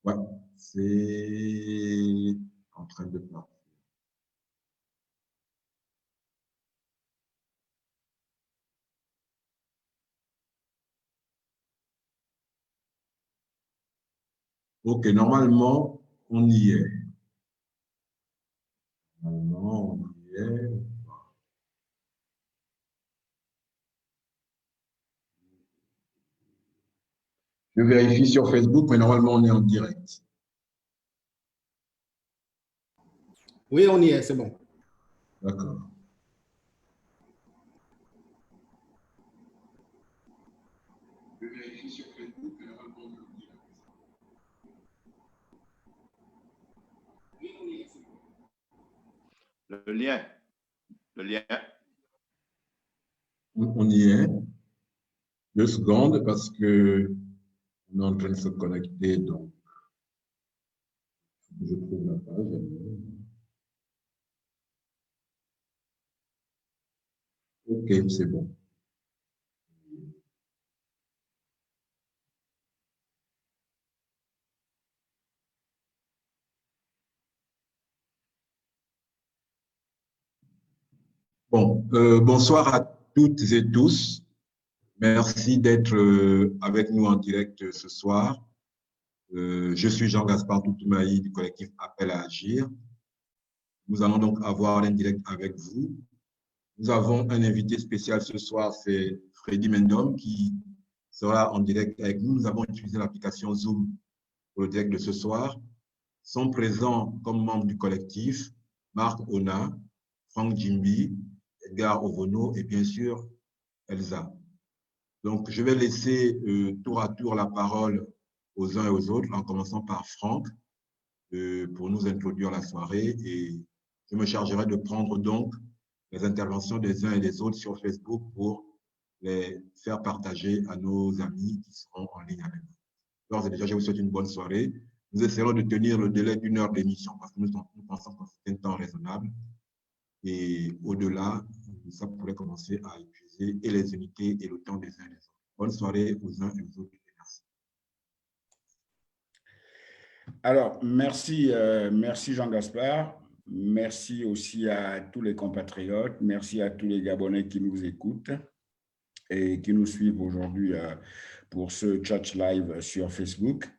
Ouais, c'est en train de partir. Ok, normalement, on y est. Normalement, on y est. Je vérifie sur Facebook, mais normalement, on est en direct. Oui, on y est, c'est bon. D'accord. Je vérifie sur Facebook, mais normalement, on est en direct. Le lien. On y est. 2 secondes parce que on est en train de se connecter, donc je trouve la page. Ok, c'est bon. Bon, bonsoir à toutes et tous. Merci d'être avec nous en direct ce soir. Je suis Jean-Gaspard Toutoumai du collectif Appel à Agir. Nous allons donc avoir un direct avec vous. Nous avons un invité spécial ce soir, c'est Freddy Mendom qui sera en direct avec nous. Nous avons utilisé l'application Zoom pour le direct de ce soir. Sont présents comme membres du collectif Marc Ona, Franck Jimbi, Edgar Ovono et bien sûr Elsa. Donc, je vais laisser tour à tour la parole aux uns et aux autres, en commençant par Franck, pour nous introduire la soirée. Et je me chargerai de prendre donc les interventions des uns et des autres sur Facebook pour les faire partager à nos amis qui seront en ligne avec nous. D'ores et déjà, je vous souhaite une bonne soirée. Nous essaierons de tenir le délai d'1 heure d'émission parce que nous pensons que c'est un temps raisonnable. Et au-delà, ça pourrait commencer à épuiser et les unités et le temps des uns et des autres. Bonne soirée aux uns et aux autres. Merci. Alors, merci Jean-Gaspard. Merci aussi à tous les compatriotes. Merci à tous les Gabonais qui nous écoutent et qui nous suivent aujourd'hui pour ce chat live sur Facebook.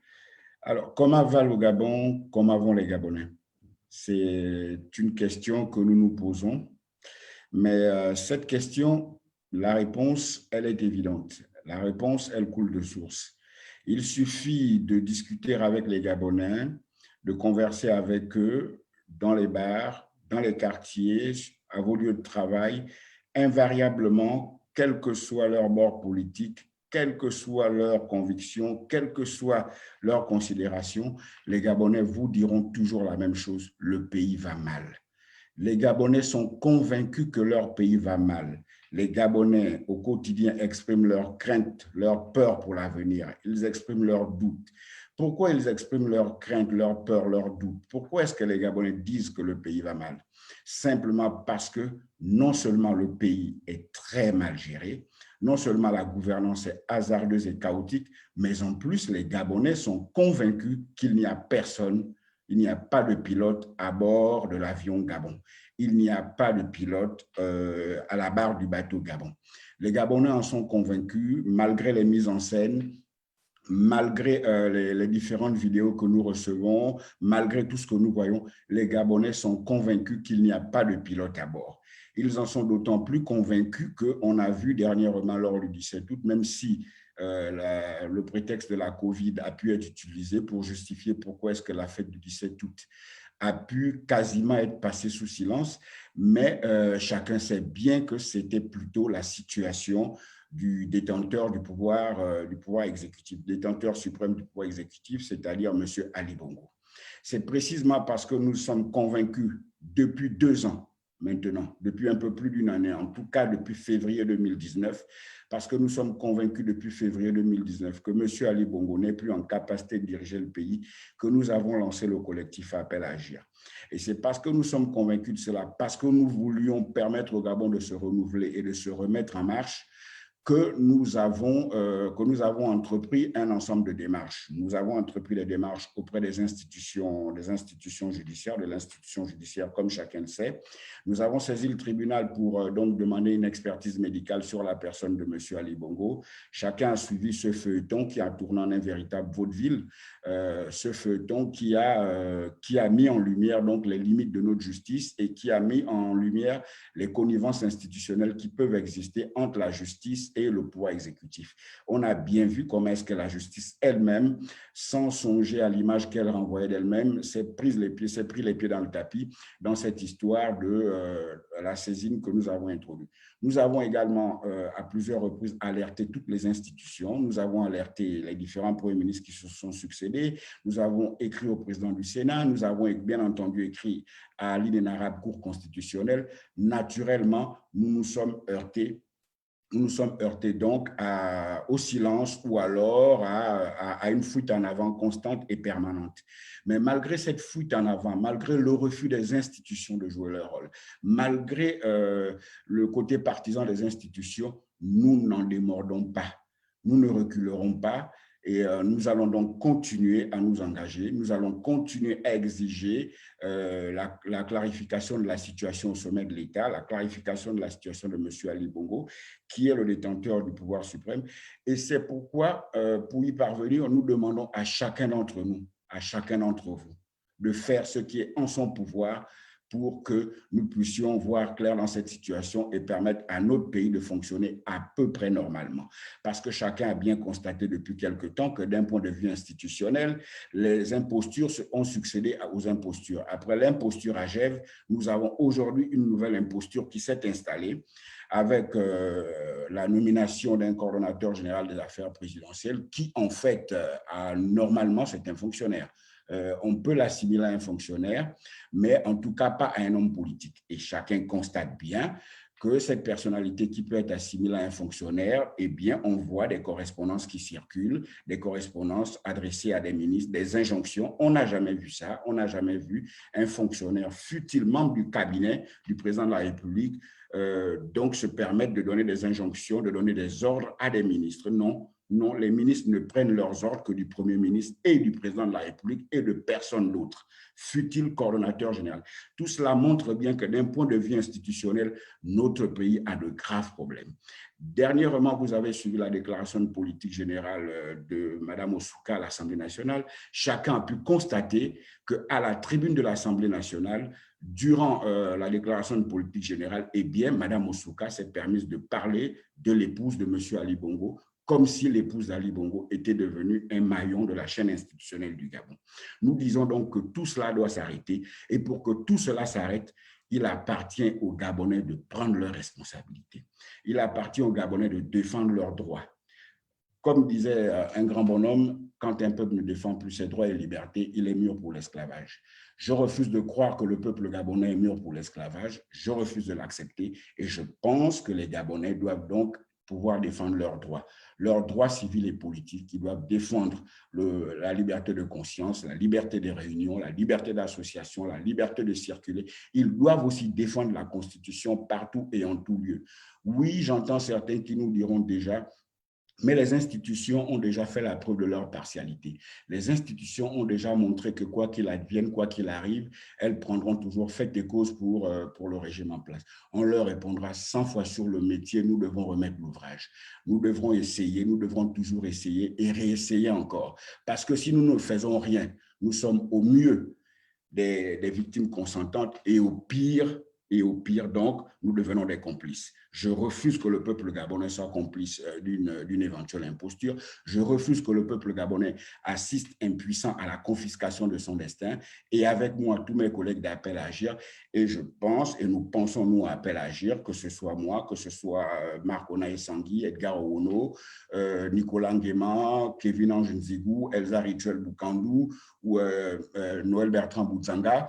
Alors, comment va le Gabon? Comment vont les Gabonais? C'est une question que nous nous posons. Mais cette question, la réponse, elle est évidente. La réponse, elle coule de source. Il suffit de discuter avec les Gabonais, de converser avec eux dans les bars, dans les quartiers, à vos lieux de travail, invariablement, quel que soit leur bord politique, quelle que soit leur conviction, quelle que soit leur considération, les Gabonais vous diront toujours la même chose, le pays va mal. Les Gabonais sont convaincus que leur pays va mal. Les Gabonais, au quotidien, expriment leurs craintes, leur peur pour l'avenir. Ils expriment leurs doutes. Pourquoi ils expriment leurs craintes, leurs peurs, leurs doutes? Pourquoi est-ce que les Gabonais disent que le pays va mal? Simplement parce que non seulement le pays est très mal géré, non seulement la gouvernance est hasardeuse et chaotique, mais en plus, les Gabonais sont convaincus qu'il n'y a personne. Il n'y a pas de pilote à bord de l'avion Gabon. Il n'y a pas de pilote à la barre du bateau Gabon. Les Gabonais en sont convaincus, malgré les mises en scène, malgré les différentes vidéos que nous recevons, malgré tout ce que nous voyons, les Gabonais sont convaincus qu'il n'y a pas de pilote à bord. Ils en sont d'autant plus convaincus qu'on a vu dernièrement lors du 17 août, même si le prétexte de la COVID a pu être utilisé pour justifier pourquoi est-ce que la fête du 17 août a pu quasiment être passée sous silence, mais chacun sait bien que c'était plutôt la situation du détenteur du pouvoir exécutif, détenteur suprême du pouvoir exécutif, c'est-à-dire M. Ali Bongo. C'est précisément parce que nous sommes convaincus depuis 2 ans maintenant, depuis un peu plus d'une année, en tout cas depuis février 2019, parce que nous sommes convaincus depuis février 2019 que M. Ali Bongo n'est plus en capacité de diriger le pays, que nous avons lancé le collectif Appel à Agir. Et c'est parce que nous sommes convaincus de cela, parce que nous voulions permettre au Gabon de se renouveler et de se remettre en marche, que nous avons entrepris un ensemble de démarches. Nous avons entrepris des démarches auprès des institutions judiciaires, de l'institution judiciaire, comme chacun le sait. Nous avons saisi le tribunal pour donc demander une expertise médicale sur la personne de M. Ali Bongo. Chacun a suivi ce feuilleton qui a tourné en un véritable vaudeville, ce feuilleton qui a mis en lumière donc les limites de notre justice et qui a mis en lumière les connivences institutionnelles qui peuvent exister entre la justice et le pouvoir exécutif. On a bien vu comment est-ce que la justice elle-même, sans songer à l'image qu'elle renvoyait d'elle-même, s'est pris les pieds dans le tapis dans cette histoire de la saisine que nous avons introduite. Nous avons également, à plusieurs reprises, alerté toutes les institutions. Nous avons alerté les différents premiers ministres qui se sont succédés. Nous avons écrit au président du Sénat. Nous avons bien entendu écrit à l'inénarrable Cour constitutionnelle. Naturellement, nous nous sommes heurtés donc au silence ou alors à une fuite en avant constante et permanente. Mais malgré cette fuite en avant, malgré le refus des institutions de jouer leur rôle, malgré le côté partisan des institutions, nous n'en démordons pas. Nous ne reculerons pas. Et nous allons donc continuer à nous engager, nous allons continuer à exiger la clarification de la situation au sommet de l'État, la clarification de la situation de M. Ali Bongo, qui est le détenteur du pouvoir suprême. Et c'est pourquoi, pour y parvenir, nous demandons à chacun d'entre nous, à chacun d'entre vous, de faire ce qui est en son pouvoir pour que nous puissions voir clair dans cette situation et permettre à notre pays de fonctionner à peu près normalement. Parce que chacun a bien constaté depuis quelque temps que d'un point de vue institutionnel, les impostures ont succédé aux impostures. Après l'imposture à Gèvres, nous avons aujourd'hui une nouvelle imposture qui s'est installée avec la nomination d'un coordonnateur général des affaires présidentielles qui, en fait, normalement, c'est un fonctionnaire. On peut l'assimiler à un fonctionnaire, mais en tout cas pas à un homme politique. Et chacun constate bien que cette personnalité qui peut être assimilée à un fonctionnaire, eh bien, on voit des correspondances qui circulent, des correspondances adressées à des ministres, des injonctions. On n'a jamais vu ça, on n'a jamais vu un fonctionnaire, fût-il membre du cabinet du président de la République, donc se permettre de donner des injonctions, de donner des ordres à des ministres. Non. Non, les ministres ne prennent leurs ordres que du Premier ministre et du Président de la République et de personne d'autre, fût-il coordonnateur général. Tout cela montre bien que d'un point de vue institutionnel, notre pays a de graves problèmes. Dernièrement, vous avez suivi la déclaration de politique générale de Mme Osuka à l'Assemblée nationale. Chacun a pu constater qu'à la tribune de l'Assemblée nationale, durant la déclaration de politique générale, eh bien, Mme Osuka s'est permise de parler de l'épouse de M. Ali Bongo, comme si l'épouse d'Ali Bongo était devenue un maillon de la chaîne institutionnelle du Gabon. Nous disons donc que tout cela doit s'arrêter et pour que tout cela s'arrête, il appartient aux Gabonais de prendre leurs responsabilités. Il appartient aux Gabonais de défendre leurs droits. Comme disait un grand bonhomme, quand un peuple ne défend plus ses droits et libertés, il est mûr pour l'esclavage. Je refuse de croire que le peuple gabonais est mûr pour l'esclavage. Je refuse de l'accepter et je pense que les Gabonais doivent donc pouvoir défendre leurs droits civils et politiques. Ils doivent défendre la liberté de conscience, la liberté de réunion, la liberté d'association, la liberté de circuler. Ils doivent aussi défendre la Constitution partout et en tout lieu. Oui, j'entends certains qui nous diront déjà, mais les institutions ont déjà fait la preuve de leur partialité. Les institutions ont déjà montré que quoi qu'il advienne, quoi qu'il arrive, elles prendront toujours fait et cause pour le régime en place. On leur répondra 100 fois sur le métier, nous devons remettre l'ouvrage. Nous devrons essayer, nous devrons toujours essayer et réessayer encore. Parce que si nous ne faisons rien, nous sommes au mieux des victimes consentantes et au pire, donc, nous devenons des complices. Je refuse que le peuple gabonais soit complice d'une éventuelle imposture. Je refuse que le peuple gabonais assiste impuissant à la confiscation de son destin. Et avec moi, tous mes collègues d'Appel à Agir, et je pense, et nous pensons, nous, à Appel à Agir, que ce soit moi, que ce soit Marc Onaï Sangui, Edgar Owono, Nicolas Nguema, Kevin Ange Nzigou, Elsa Rituel Boukandou ou Noël Bertrand Boudzanga.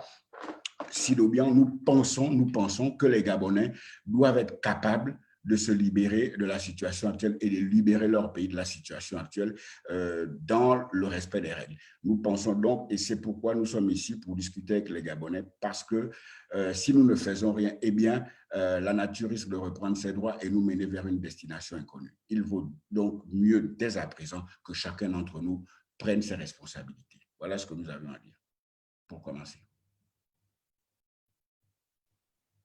Sidobian, nous pensons que les Gabonais doivent être capables de se libérer de la situation actuelle et de libérer leur pays de la situation actuelle dans le respect des règles. Nous pensons donc, et c'est pourquoi nous sommes ici pour discuter avec les Gabonais, parce que si nous ne faisons rien, eh bien, la nature risque de reprendre ses droits et nous mener vers une destination inconnue. Il vaut donc mieux dès à présent que chacun d'entre nous prenne ses responsabilités. Voilà ce que nous avions à dire pour commencer.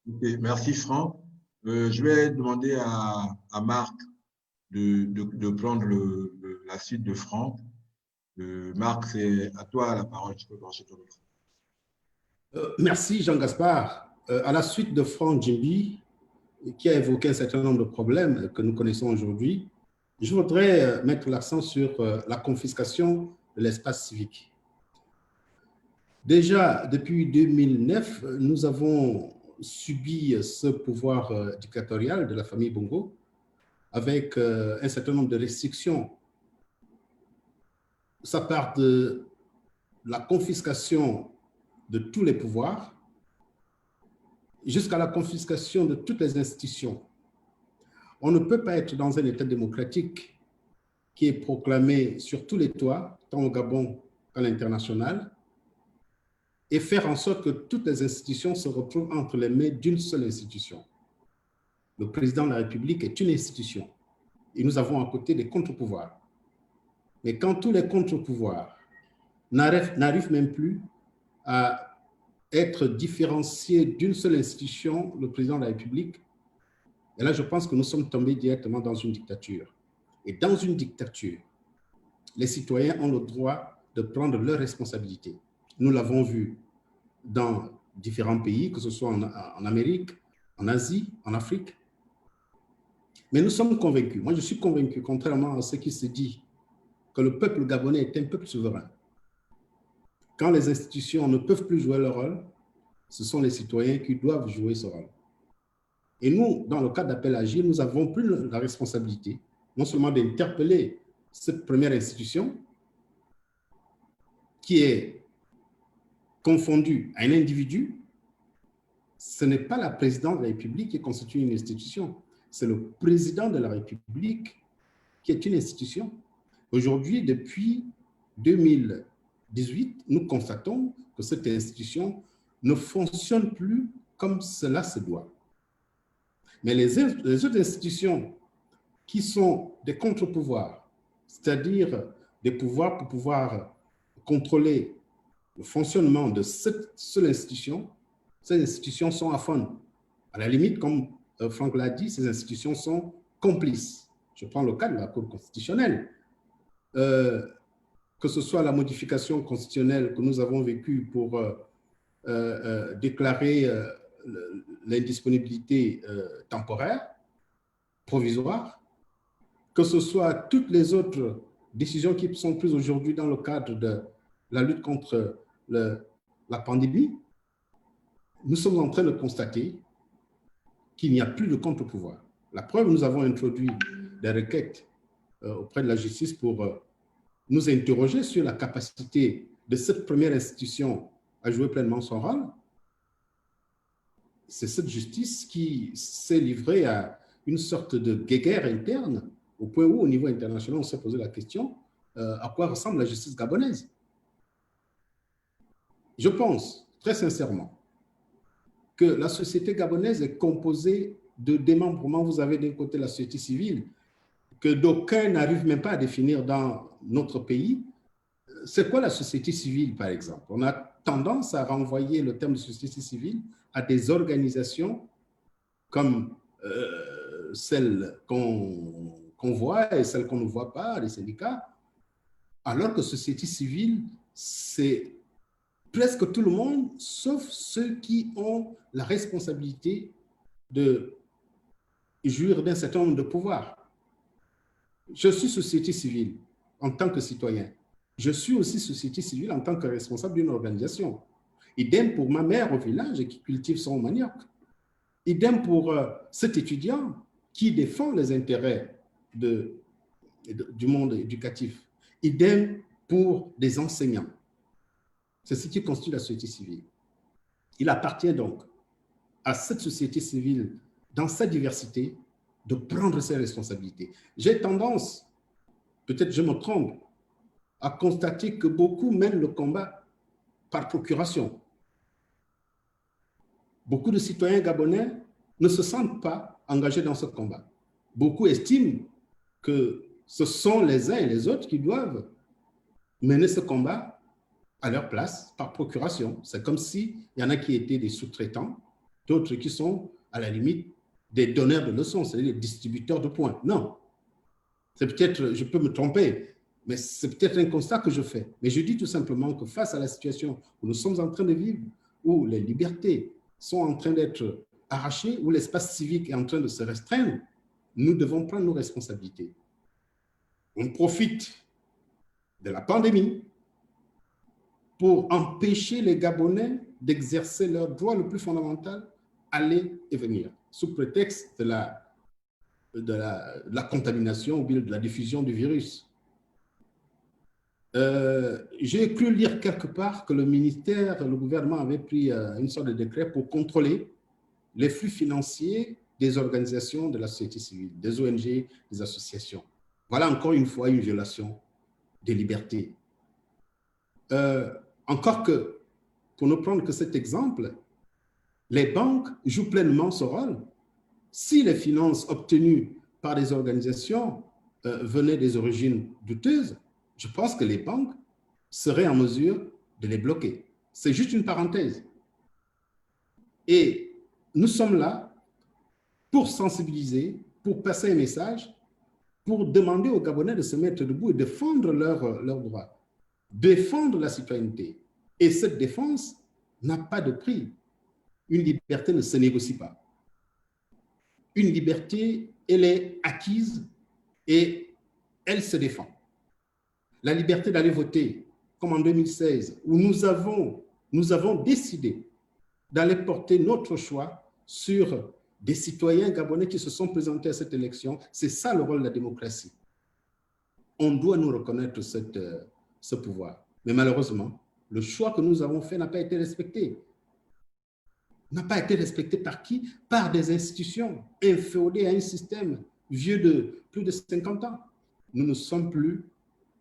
Okay, merci Franck. Je vais demander à Marc de prendre la suite de Franck. Marc, c'est à toi la parole. Tu peux brancher ton micro. Merci Jean-Gaspard. À la suite de Franck Djimbi, qui a évoqué un certain nombre de problèmes que nous connaissons aujourd'hui, je voudrais mettre l'accent sur la confiscation de l'espace civique. Déjà, depuis 2009, nous avons subi ce pouvoir dictatorial de la famille Bongo avec un certain nombre de restrictions. Ça part de la confiscation de tous les pouvoirs jusqu'à la confiscation de toutes les institutions. On ne peut pas être dans un État démocratique qui est proclamé sur tous les toits, tant au Gabon qu'à l'international, et faire en sorte que toutes les institutions se retrouvent entre les mains d'une seule institution. Le président de la République est une institution et nous avons à côté des contre-pouvoirs. Mais quand tous les contre-pouvoirs n'arrivent même plus à être différenciés d'une seule institution, le président de la République, et là je pense que nous sommes tombés directement dans une dictature. Et dans une dictature, les citoyens ont le droit de prendre leurs responsabilités. Nous l'avons vu dans différents pays, que ce soit en Amérique, en Asie, en Afrique. Mais nous sommes convaincus, moi je suis convaincu, contrairement à ce qui se dit, que le peuple gabonais est un peuple souverain. Quand les institutions ne peuvent plus jouer leur rôle, ce sont les citoyens qui doivent jouer ce rôle. Et nous, dans le cadre d'Appel à Agir, nous avons pris la responsabilité, non seulement d'interpeller cette première institution, qui est confondue à un individu. Ce n'est pas la présidente de la République qui constitue une institution, c'est le président de la République qui est une institution. Aujourd'hui, depuis 2018, nous constatons que cette institution ne fonctionne plus comme cela se doit. Mais les autres institutions qui sont des contre-pouvoirs, c'est-à-dire des pouvoirs pour pouvoir contrôler le fonctionnement de cette seule institution, ces institutions sont aphones. À la limite, comme Franck l'a dit, ces institutions sont complices. Je prends le cas de la Cour constitutionnelle. Que ce soit la modification constitutionnelle que nous avons vécue pour déclarer l'indisponibilité temporaire, provisoire, que ce soit toutes les autres décisions qui sont prises aujourd'hui dans le cadre de la lutte contre la pandémie, nous sommes en train de constater qu'il n'y a plus de contre-pouvoir. La preuve, nous avons introduit des requêtes auprès de la justice pour nous interroger sur la capacité de cette première institution à jouer pleinement son rôle. C'est cette justice qui s'est livrée à une sorte de guéguerre interne, au point où, au niveau international, on s'est posé la question à quoi ressemble la justice gabonaise. Je pense, très sincèrement, que la société gabonaise est composée de démembrements. Vous avez d'un côté la société civile, que d'aucuns n'arrivent même pas à définir dans notre pays. C'est quoi la société civile, par exemple? On a tendance à renvoyer le terme de société civile à des organisations comme celles qu'on voit et celles qu'on ne voit pas, les syndicats, alors que société civile, c'est presque tout le monde, sauf ceux qui ont la responsabilité de jouir d'un certain nombre de pouvoirs. Je suis société civile en tant que citoyen. Je suis aussi société civile en tant que responsable d'une organisation. Idem pour ma mère au village qui cultive son manioc. Idem pour cet étudiant qui défend les intérêts du monde éducatif. Idem pour des enseignants. C'est ce qui constitue la société civile. Il appartient donc à cette société civile, dans sa diversité, de prendre ses responsabilités. J'ai tendance, peut-être je me trompe, à constater que beaucoup mènent le combat par procuration. Beaucoup de citoyens gabonais ne se sentent pas engagés dans ce combat. Beaucoup estiment que ce sont les uns et les autres qui doivent mener ce combat à leur place par procuration. C'est comme s'il y en a qui étaient des sous-traitants, d'autres qui sont à la limite des donneurs de leçons, c'est-à-dire des distributeurs de points. Non, c'est peut-être, je peux me tromper, mais c'est peut-être un constat que je fais. Mais je dis tout simplement que face à la situation où nous sommes en train de vivre, où les libertés sont en train d'être arrachées, où l'espace civique est en train de se restreindre, nous devons prendre nos responsabilités. On profite de la pandémie pour empêcher les Gabonais d'exercer leur droit le plus fondamental, aller et venir, sous prétexte de la contamination ou bien de la diffusion du virus. J'ai cru lire quelque part que le gouvernement avait pris une sorte de décret pour contrôler les flux financiers des organisations de la société civile, des ONG, des associations. Voilà encore une fois une violation des libertés. Encore que, pour ne prendre que cet exemple, les banques jouent pleinement ce rôle. Si les finances obtenues par des organisations venaient des origines douteuses, je pense que les banques seraient en mesure de les bloquer. C'est juste une parenthèse. Et nous sommes là pour sensibiliser, pour passer un message, pour demander aux Gabonais de se mettre debout et défendre leurs droits, défendre la citoyenneté. Et cette défense n'a pas de prix. Une liberté ne se négocie pas. Une liberté, elle est acquise et elle se défend. La liberté d'aller voter, comme en 2016, où nous avons décidé d'aller porter notre choix sur des citoyens gabonais qui se sont présentés à cette élection. C'est ça le rôle de la démocratie. On doit nous reconnaître ce pouvoir. Mais malheureusement, le choix que nous avons fait n'a pas été respecté. N'a pas été respecté par qui? Par des institutions inféodées à un système vieux de plus de 50 ans. Nous ne sommes plus,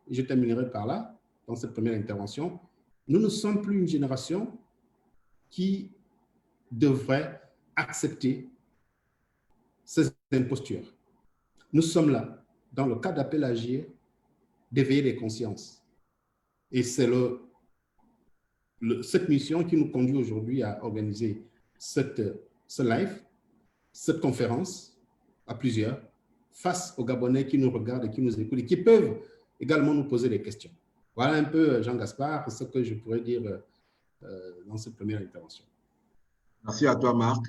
je terminerai par là, dans cette première intervention, nous ne sommes plus une génération qui devrait accepter ces impostures. Nous sommes là, dans le cas d'appel à agir, d'éveiller les consciences. Et c'est cette mission qui nous conduit aujourd'hui à organiser ce live, cette conférence à plusieurs, face aux Gabonais qui nous regardent et qui nous écoutent et qui peuvent également nous poser des questions. Voilà un peu, Jean-Gaspard, ce que je pourrais dire dans cette première intervention. Merci à toi, Marc.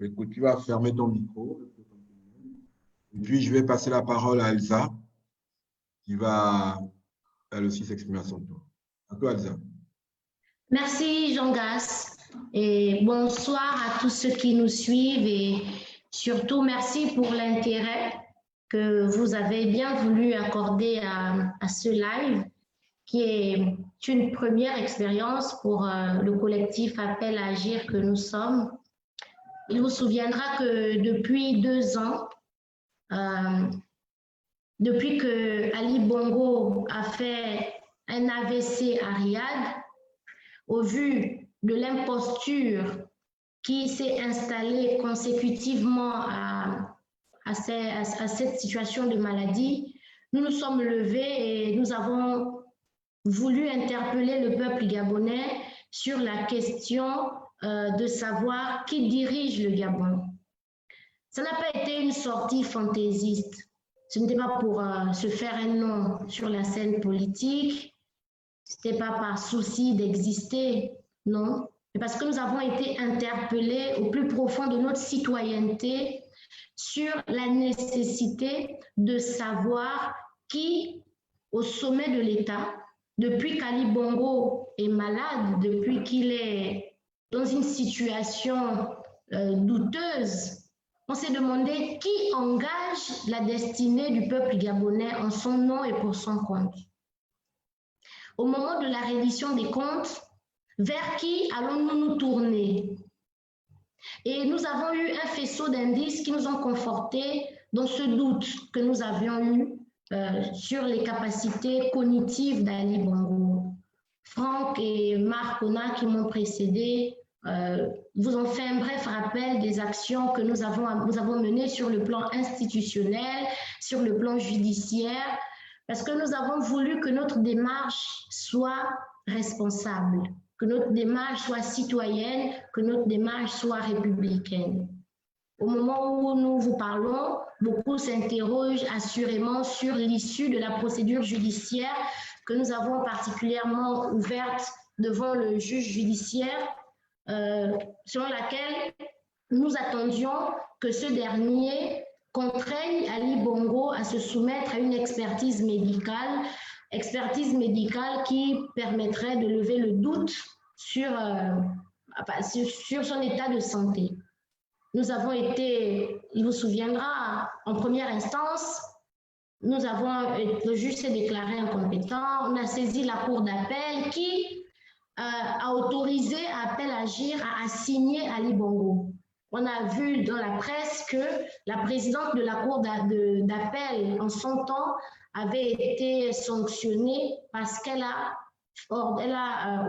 Écoute, tu vas fermer ton micro. Et puis, je vais passer la parole à Elsa, qui va, elle aussi, s'exprimer à son tour. À toi, Elsa. Merci, Jean-Gas. Et bonsoir à tous ceux qui nous suivent. Et surtout, merci pour l'intérêt que vous avez bien voulu accorder à ce live, qui est une première expérience pour le collectif Appel à agir que nous sommes. Il vous souviendra que depuis 2 ans, depuis que Ali Bongo a fait un AVC à Riyad, au vu de l'imposture qui s'est installée consécutivement à cette situation de maladie, nous nous sommes levés et nous avons voulu interpeller le peuple gabonais sur la question de savoir qui dirige le Gabon. Ça n'a pas été une sortie fantaisiste. Ce n'était pas pour se faire un nom sur la scène politique. Ce n'était pas par souci d'exister, non. Mais parce que nous avons été interpellés au plus profond de notre citoyenneté sur la nécessité de savoir qui, au sommet de l'État, depuis qu'Ali Bongo est malade, depuis qu'il est dans une situation douteuse, on s'est demandé qui engage la destinée du peuple gabonais en son nom et pour son compte. Au moment de la reddition des comptes, vers qui allons-nous nous tourner? Et nous avons eu un faisceau d'indices qui nous ont confortés dans ce doute que nous avions eu sur les capacités cognitives d'Ali Bongo. Franck et Marc Ona qui m'ont précédé vous ont fait un bref rappel des actions que nous avons menées sur le plan institutionnel, sur le plan judiciaire, parce que nous avons voulu que notre démarche soit responsable, que notre démarche soit citoyenne, que notre démarche soit républicaine. Au moment où nous vous parlons, beaucoup s'interrogent assurément sur l'issue de la procédure judiciaire que nous avons particulièrement ouverte devant le juge judiciaire, selon laquelle nous attendions que ce dernier contraigne Ali Bongo à se soumettre à une expertise médicale qui permettrait de lever le doute sur son état de santé. Nous avons été, il vous souviendra, en première instance, le juge s'est déclaré incompétent, on a saisi la cour d'appel qui a autorisé Appel Agir à assigner Ali Bongo. On a vu dans la presse que la présidente de la cour d'appel en son temps avait été sanctionnée parce qu'elle a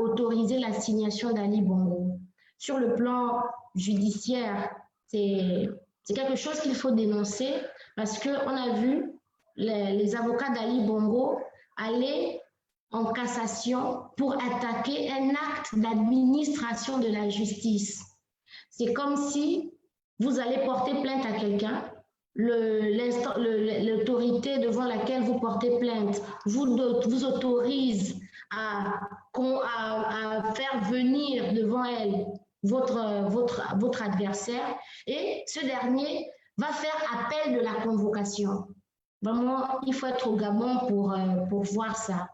autorisé l'assignation d'Ali Bongo. Sur le plan judiciaire, c'est quelque chose qu'il faut dénoncer parce qu'on a vu les avocats d'Ali Bongo aller en cassation pour attaquer un acte d'administration de la justice. C'est comme si vous allez porter plainte à quelqu'un, l'autorité devant laquelle vous portez plainte vous autorise à faire venir devant elle votre adversaire et ce dernier va faire appel de la convocation. Vraiment, il faut être au Gabon pour voir ça.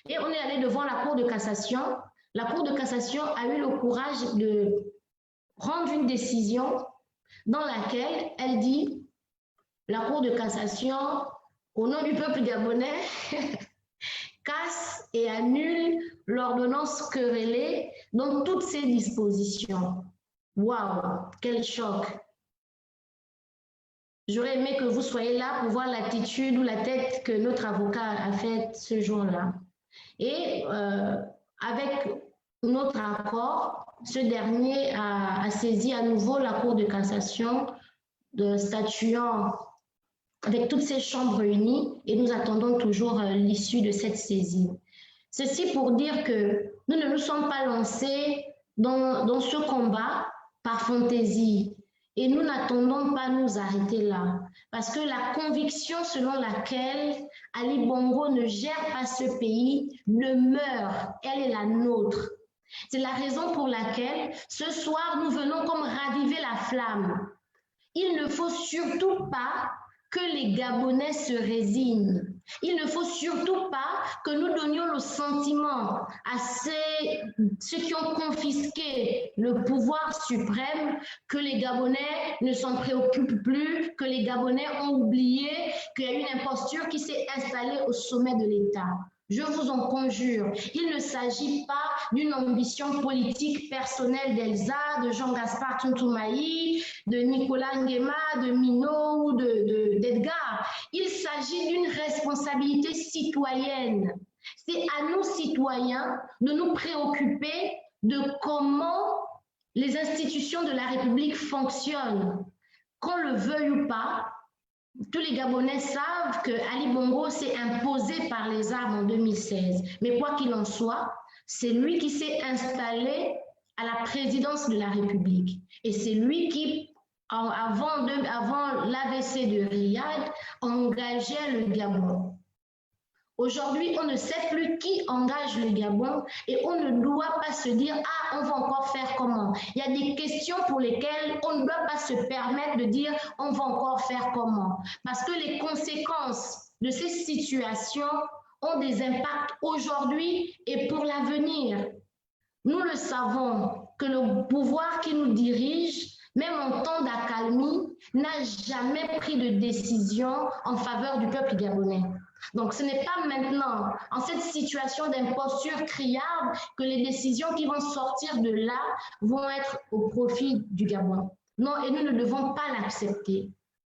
Et on est allé devant la Cour de cassation. La Cour de cassation a eu le courage de prendre une décision dans laquelle elle dit, la Cour de cassation, au nom du peuple gabonais, casse et annule l'ordonnance querellée dans toutes ses dispositions. Waouh, quel choc! J'aurais aimé que vous soyez là pour voir l'attitude ou la tête que notre avocat a faite ce jour-là. Et avec notre accord, ce dernier a saisi à nouveau la Cour de cassation, statuant avec toutes ces chambres réunies, et nous attendons toujours l'issue de cette saisie. Ceci pour dire que nous ne nous sommes pas lancés dans ce combat par fantaisie, et nous n'attendons pas nous arrêter là, parce que la conviction selon laquelle Ali Bongo ne gère pas ce pays demeure, elle est la nôtre. C'est la raison pour laquelle ce soir nous venons comme raviver la flamme. Il ne faut surtout pas que les Gabonais se résignent. Il ne faut surtout pas que nous donnions le sentiment à ceux qui ont confisqué le pouvoir suprême que les Gabonais ne s'en préoccupent plus, que les Gabonais ont oublié qu'il y a une imposture qui s'est installée au sommet de l'État. Je vous en conjure, il ne s'agit pas d'une ambition politique personnelle d'Elsa, de Jean-Gaspard Tuntumaï, de Nicolas Nguema, de Minot ou d'Edgar. Il s'agit d'une responsabilité citoyenne. C'est à nous, citoyens, de nous préoccuper de comment les institutions de la République fonctionnent. Qu'on le veuille ou pas, tous les Gabonais savent que Ali Bongo s'est imposé par les armes en 2016. Mais quoi qu'il en soit, c'est lui qui s'est installé à la présidence de la République. Et c'est lui qui, avant l'AVC de Riyad, engageait le Gabon. Aujourd'hui, on ne sait plus qui engage le Gabon et on ne doit pas se dire « Ah, on va encore faire comment ?» Il y a des questions pour lesquelles on ne doit pas se permettre de dire « On va encore faire comment ?» Parce que les conséquences de ces situations ont des impacts aujourd'hui et pour l'avenir. Nous le savons que le pouvoir qui nous dirige, même en temps d'accalmie, n'a jamais pris de décision en faveur du peuple gabonais. Donc, ce n'est pas maintenant, en cette situation d'imposture criarde, que les décisions qui vont sortir de là vont être au profit du Gabon. Non, et nous ne devons pas l'accepter.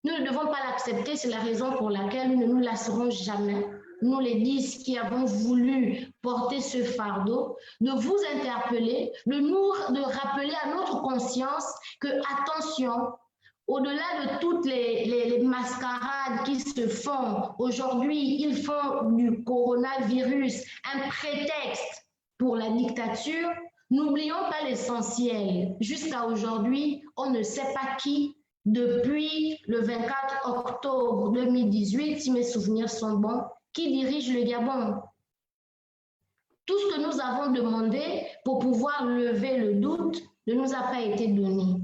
Nous ne devons pas l'accepter, c'est la raison pour laquelle nous ne nous lasserons jamais, nous les 10 qui avons voulu porter ce fardeau, de vous interpeller, de rappeler à notre conscience que, attention, au-delà de toutes les mascarades qui se font, aujourd'hui, ils font du coronavirus un prétexte pour la dictature. N'oublions pas l'essentiel. Jusqu'à aujourd'hui, on ne sait pas qui, depuis le 24 octobre 2018, si mes souvenirs sont bons, qui dirige le Gabon. Tout ce que nous avons demandé pour pouvoir lever le doute ne nous a pas été donné.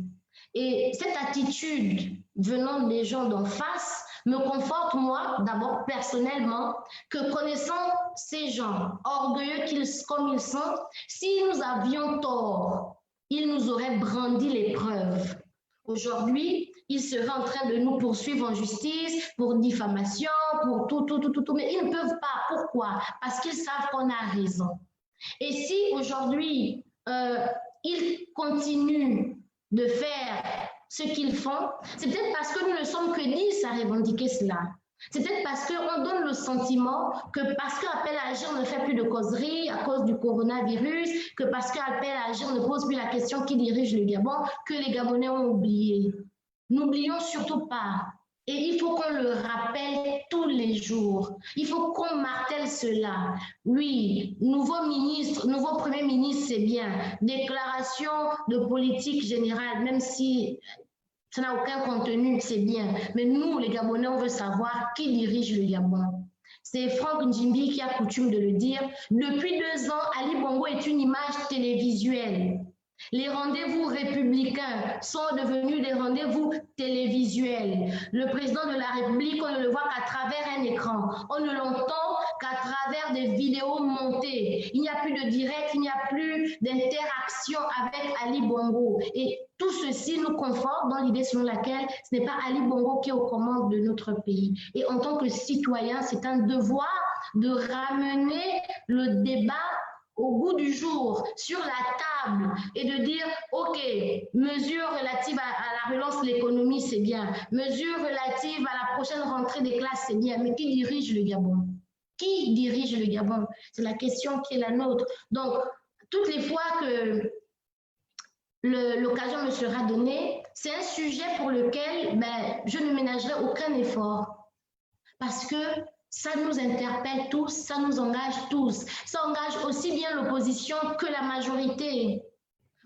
Et cette attitude venant des gens d'en face me conforte, moi, d'abord personnellement, que connaissant ces gens, orgueilleux comme ils sont, si nous avions tort, ils nous auraient brandi les preuves. Aujourd'hui, ils seraient en train de nous poursuivre en justice pour diffamation, pour tout, mais ils ne peuvent pas. Pourquoi? Parce qu'ils savent qu'on a raison. Et si aujourd'hui, ils continuent de faire ce qu'ils font, c'est peut-être parce que nous ne sommes que 10 à revendiquer cela. C'est peut-être parce qu'on donne le sentiment que parce qu'appel à agir ne fait plus de causerie à cause du coronavirus, que parce qu'appel à agir ne pose plus la question qui dirige le Gabon, que les Gabonais ont oublié. N'oublions surtout pas. Et il faut qu'on le rappelle tous les jours. Il faut qu'on martèle cela. Oui, nouveau ministre, nouveau Premier ministre, c'est bien. Déclaration de politique générale, même si ça n'a aucun contenu, c'est bien. Mais nous, les Gabonais, on veut savoir qui dirige le Gabon. C'est Franck Njimbi qui a coutume de le dire. Depuis 2 ans, Ali Bongo est une image télévisuelle. Les rendez-vous républicains sont devenus des rendez-vous télévisuels. Le président de la République, on ne le voit qu'à travers un écran. On ne l'entend qu'à travers des vidéos montées. Il n'y a plus de direct, il n'y a plus d'interaction avec Ali Bongo. Et tout ceci nous conforte dans l'idée selon laquelle ce n'est pas Ali Bongo qui est aux commandes de notre pays. Et en tant que citoyen, c'est un devoir de ramener le débat au goût du jour, sur la table, et de dire, OK, mesures relatives à la relance de l'économie, c'est bien. Mesures relatives à la prochaine rentrée des classes, c'est bien. Mais qui dirige le Gabon? Qui dirige le Gabon? C'est la question qui est la nôtre. Donc, toutes les fois que l'occasion me sera donnée, c'est un sujet pour lequel je ne ménagerai aucun effort. Parce que ça nous interpelle tous, ça nous engage tous. Ça engage aussi bien l'opposition que la majorité.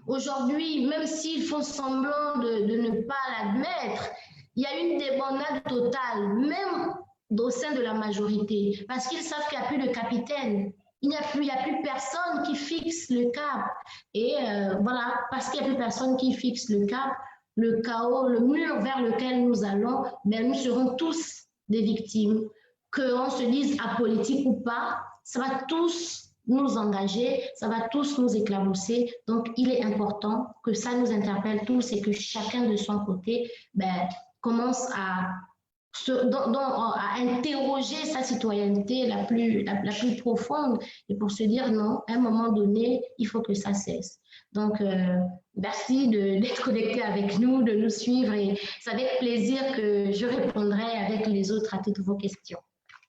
Aujourd'hui, même s'ils font semblant de ne pas l'admettre, il y a une débandade totale, même au sein de la majorité, parce qu'ils savent qu'il n'y a plus de capitaine. Il n'y a plus personne qui fixe le cap. Et voilà, parce qu'il n'y a plus personne qui fixe le cap, le chaos, le mur vers lequel nous allons, nous serons tous des victimes. Qu'on se dise apolitique ou pas, ça va tous nous engager, ça va tous nous éclabousser. Donc, il est important que ça nous interpelle tous et que chacun de son côté commence à interroger sa citoyenneté la plus profonde et pour se dire non, à un moment donné, il faut que ça cesse. Donc, merci d'être connecté avec nous, de nous suivre et c'est avec plaisir que je répondrai avec les autres à toutes vos questions.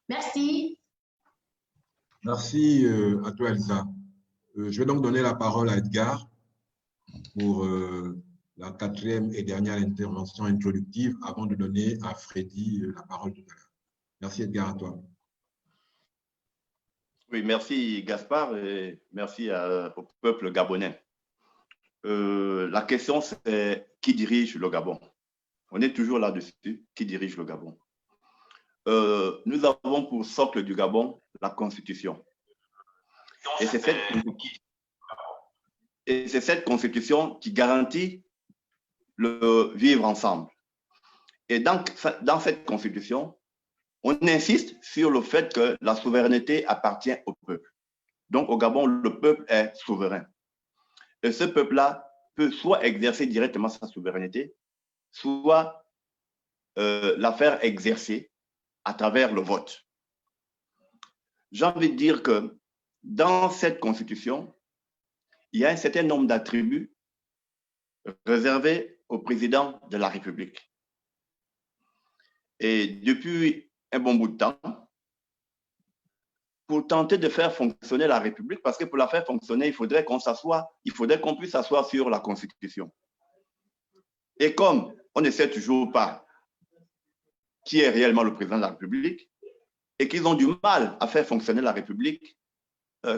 Merci. Merci à toi, Elsa. Je vais donc donner la parole à Edgar pour la 4e et dernière intervention introductive avant de donner à Freddy la parole tout à l'heure. Merci, Edgar, à toi. Oui, merci, Gaspard, et merci au peuple gabonais. La question, c'est qui dirige le Gabon? On est toujours là-dessus. Qui dirige le Gabon? Nous avons pour socle du Gabon la Constitution. Et c'est cette Constitution qui garantit le vivre ensemble. Et dans cette Constitution, on insiste sur le fait que la souveraineté appartient au peuple. Donc au Gabon, le peuple est souverain. Et ce peuple-là peut soit exercer directement sa souveraineté, soit la faire exercer à travers le vote. j'ai envie de dire que dans cette constitution, il y a un certain nombre d'attributs réservés au président de la République. Et depuis un bon bout de temps, pour tenter de faire fonctionner la République, parce que pour la faire fonctionner, il faudrait qu'on puisse s'asseoir sur la Constitution. Et comme on ne sait toujours pas qui est réellement le président de la République, et qu'ils ont du mal à faire fonctionner la République,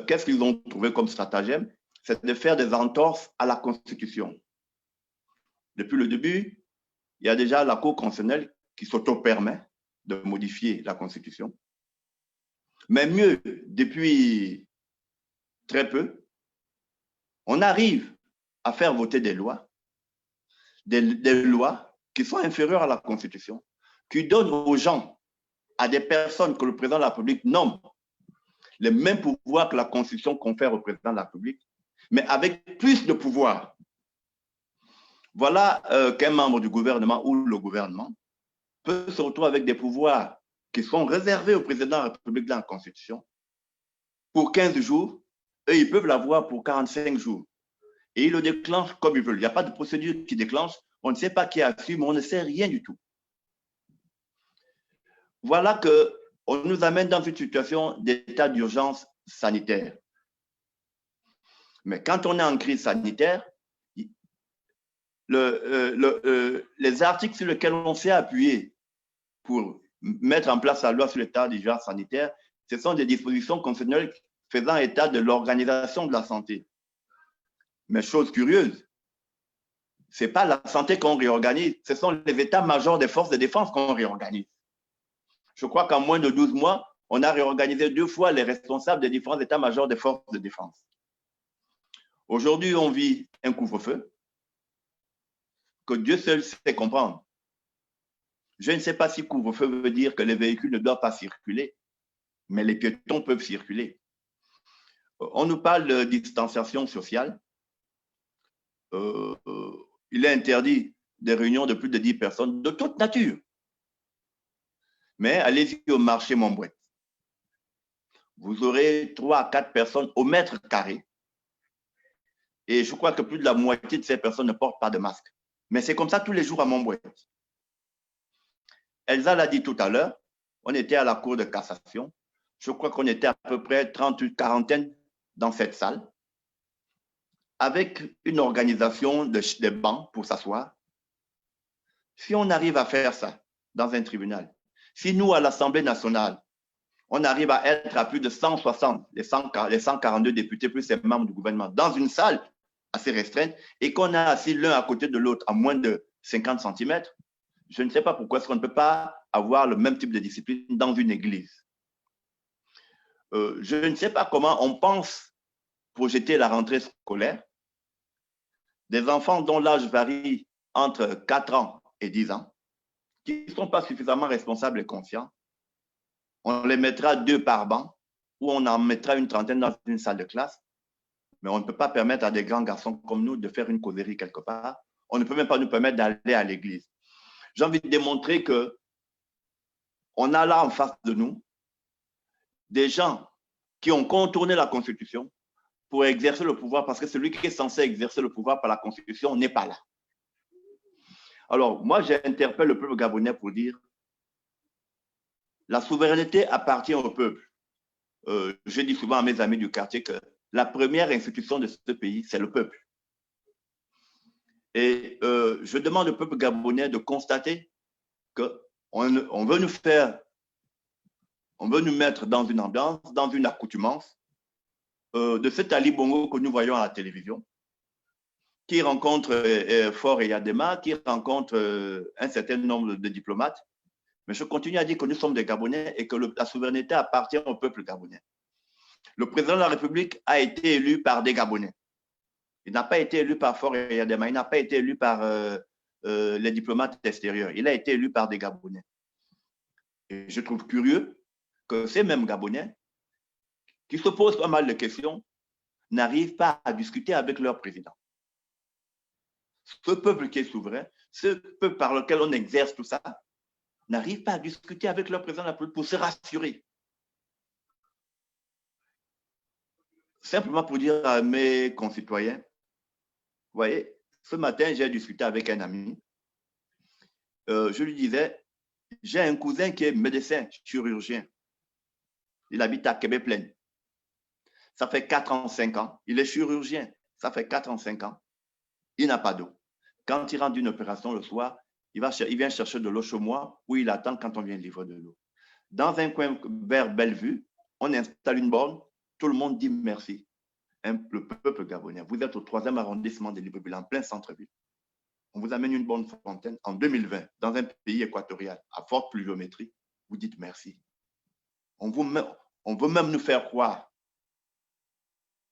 qu'est-ce qu'ils ont trouvé comme stratagème? C'est de faire des entorses à la Constitution. Depuis le début, il y a déjà la Cour constitutionnelle qui s'auto-permet de modifier la Constitution. Mais mieux, depuis très peu, on arrive à faire voter des lois qui sont inférieures à la Constitution, qui donnent aux gens, à des personnes que le président de la République nomme, les mêmes pouvoirs que la Constitution confère au président de la République, mais avec plus de pouvoir. Voilà qu'un membre du gouvernement ou le gouvernement peut se retrouver avec des pouvoirs qui sont réservés au président de la République dans la Constitution pour 15 jours, et ils peuvent l'avoir pour 45 jours. Et ils le déclenchent comme ils veulent. Il n'y a pas de procédure qui déclenche. On ne sait pas qui a su, mais on ne sait rien du tout. Voilà qu'on nous amène dans une situation d'état d'urgence sanitaire. Mais quand on est en crise sanitaire, les articles sur lesquels on s'est appuyé pour mettre en place la loi sur l'état d'urgence sanitaire, ce sont des dispositions constitutionnelles faisant état de l'organisation de la santé. Mais chose curieuse, ce n'est pas la santé qu'on réorganise, ce sont les états-majors des forces de défense qu'on réorganise. Je crois qu'en moins de 12 mois, on a réorganisé 2 fois les responsables des différents états-majors des forces de défense. Aujourd'hui, on vit un couvre-feu que Dieu seul sait comprendre. Je ne sais pas si couvre-feu veut dire que les véhicules ne doivent pas circuler, mais les piétons peuvent circuler. On nous parle de distanciation sociale. Il est interdit des réunions de plus de 10 personnes de toute nature. Mais allez-y au marché Montbouette. Vous aurez 3 à 4 personnes au mètre carré. Et je crois que plus de la moitié de ces personnes ne portent pas de masque. Mais c'est comme ça tous les jours à Montbouette. Elsa l'a dit tout à l'heure, on était à la Cour de cassation. Je crois qu'on était à peu près 30, quarantaine dans cette salle, avec une organisation de bancs pour s'asseoir. Si on arrive à faire ça dans un tribunal, si nous, à l'Assemblée nationale, on arrive à être à plus de 160, les 142 députés plus les membres du gouvernement, dans une salle assez restreinte, et qu'on a assis l'un à côté de l'autre à moins de 50 cm, je ne sais pas pourquoi est-ce qu'on ne peut pas avoir le même type de discipline dans une église. Je ne sais pas comment on pense projeter la rentrée scolaire. Des enfants dont l'âge varie entre 4 ans et 10 ans, qui ne sont pas suffisamment responsables et conscients, on les mettra 2 par banc, ou on en mettra une trentaine dans une salle de classe, mais on ne peut pas permettre à des grands garçons comme nous de faire une causerie quelque part. On ne peut même pas nous permettre d'aller à l'église. J'ai envie de démontrer qu'on a là en face de nous des gens qui ont contourné la Constitution pour exercer le pouvoir, parce que celui qui est censé exercer le pouvoir par la Constitution n'est pas là. Alors, moi, j'interpelle le peuple gabonais pour dire la souveraineté appartient au peuple. Je dis souvent à mes amis du quartier que la première institution de ce pays, c'est le peuple. Et je demande au peuple gabonais de constater qu'on veut nous mettre dans une ambiance, dans une accoutumance de cet Ali Bongo que nous voyons à la télévision, qui rencontre Faure et Yadema, qui rencontre un certain nombre de diplomates. Mais je continue à dire que nous sommes des Gabonais et que la souveraineté appartient au peuple gabonais. Le président de la République a été élu par des Gabonais. Il n'a pas été élu par Faure et Yadema, il n'a pas été élu par les diplomates extérieurs. Il a été élu par des Gabonais. Et je trouve curieux que ces mêmes Gabonais, qui se posent pas mal de questions, n'arrivent pas à discuter avec leur président. Ce peuple qui est souverain, ce peuple par lequel on exerce tout ça, n'arrive pas à discuter avec leur président de la République pour se rassurer. simplement pour dire à mes concitoyens, vous voyez, ce matin, j'ai discuté avec un ami. Je lui disais, j'ai un cousin qui est médecin, chirurgien. Il habite à Québec-Plaine. Ça fait 4 ans, 5 ans. Il est chirurgien. Ça fait 4 ans, 5 ans. Il n'a pas d'eau. Quand il rentre d'une opération le soir, il vient chercher de l'eau chez moi où il attend quand on vient livrer de l'eau. Dans un coin vers Bellevue, on installe une borne. Tout le monde dit merci. Le peuple gabonais. Vous êtes au 3e arrondissement de Libreville, en plein centre-ville. On vous amène une bonne fontaine en 2020, dans un pays équatorial, à forte pluviométrie. Vous dites merci. On veut même nous faire croire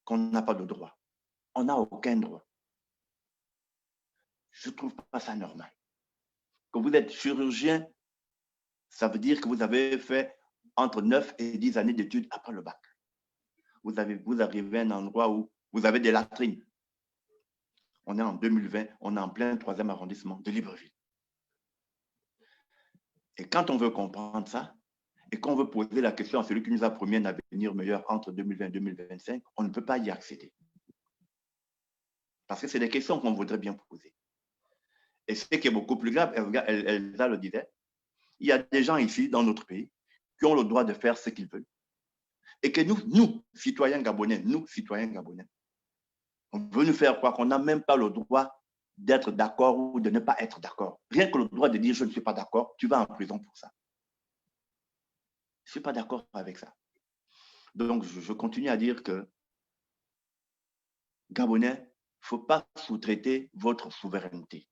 qu'on n'a pas de droit. On n'a aucun droit. Je ne trouve pas ça normal. Quand vous êtes chirurgien, ça veut dire que vous avez fait entre 9 et 10 années d'études après le bac. Vous arrivez à un endroit où vous avez des latrines. On est en 2020, on est en plein 3e arrondissement de Libreville. Et quand on veut comprendre ça, et qu'on veut poser la question à celui qui nous a promis un avenir meilleur entre 2020 et 2025, on ne peut pas y accéder. Parce que c'est des questions qu'on voudrait bien poser. Et ce qui est beaucoup plus grave, Elsa le disait, il y a des gens ici, dans notre pays, qui ont le droit de faire ce qu'ils veulent. Et que nous, citoyens gabonais, on veut nous faire croire qu'on n'a même pas le droit d'être d'accord ou de ne pas être d'accord. Rien que le droit de dire « je ne suis pas d'accord », tu vas en prison pour ça. Je ne suis pas d'accord avec ça. Donc, je continue à dire que, Gabonais, il ne faut pas sous-traiter votre souveraineté.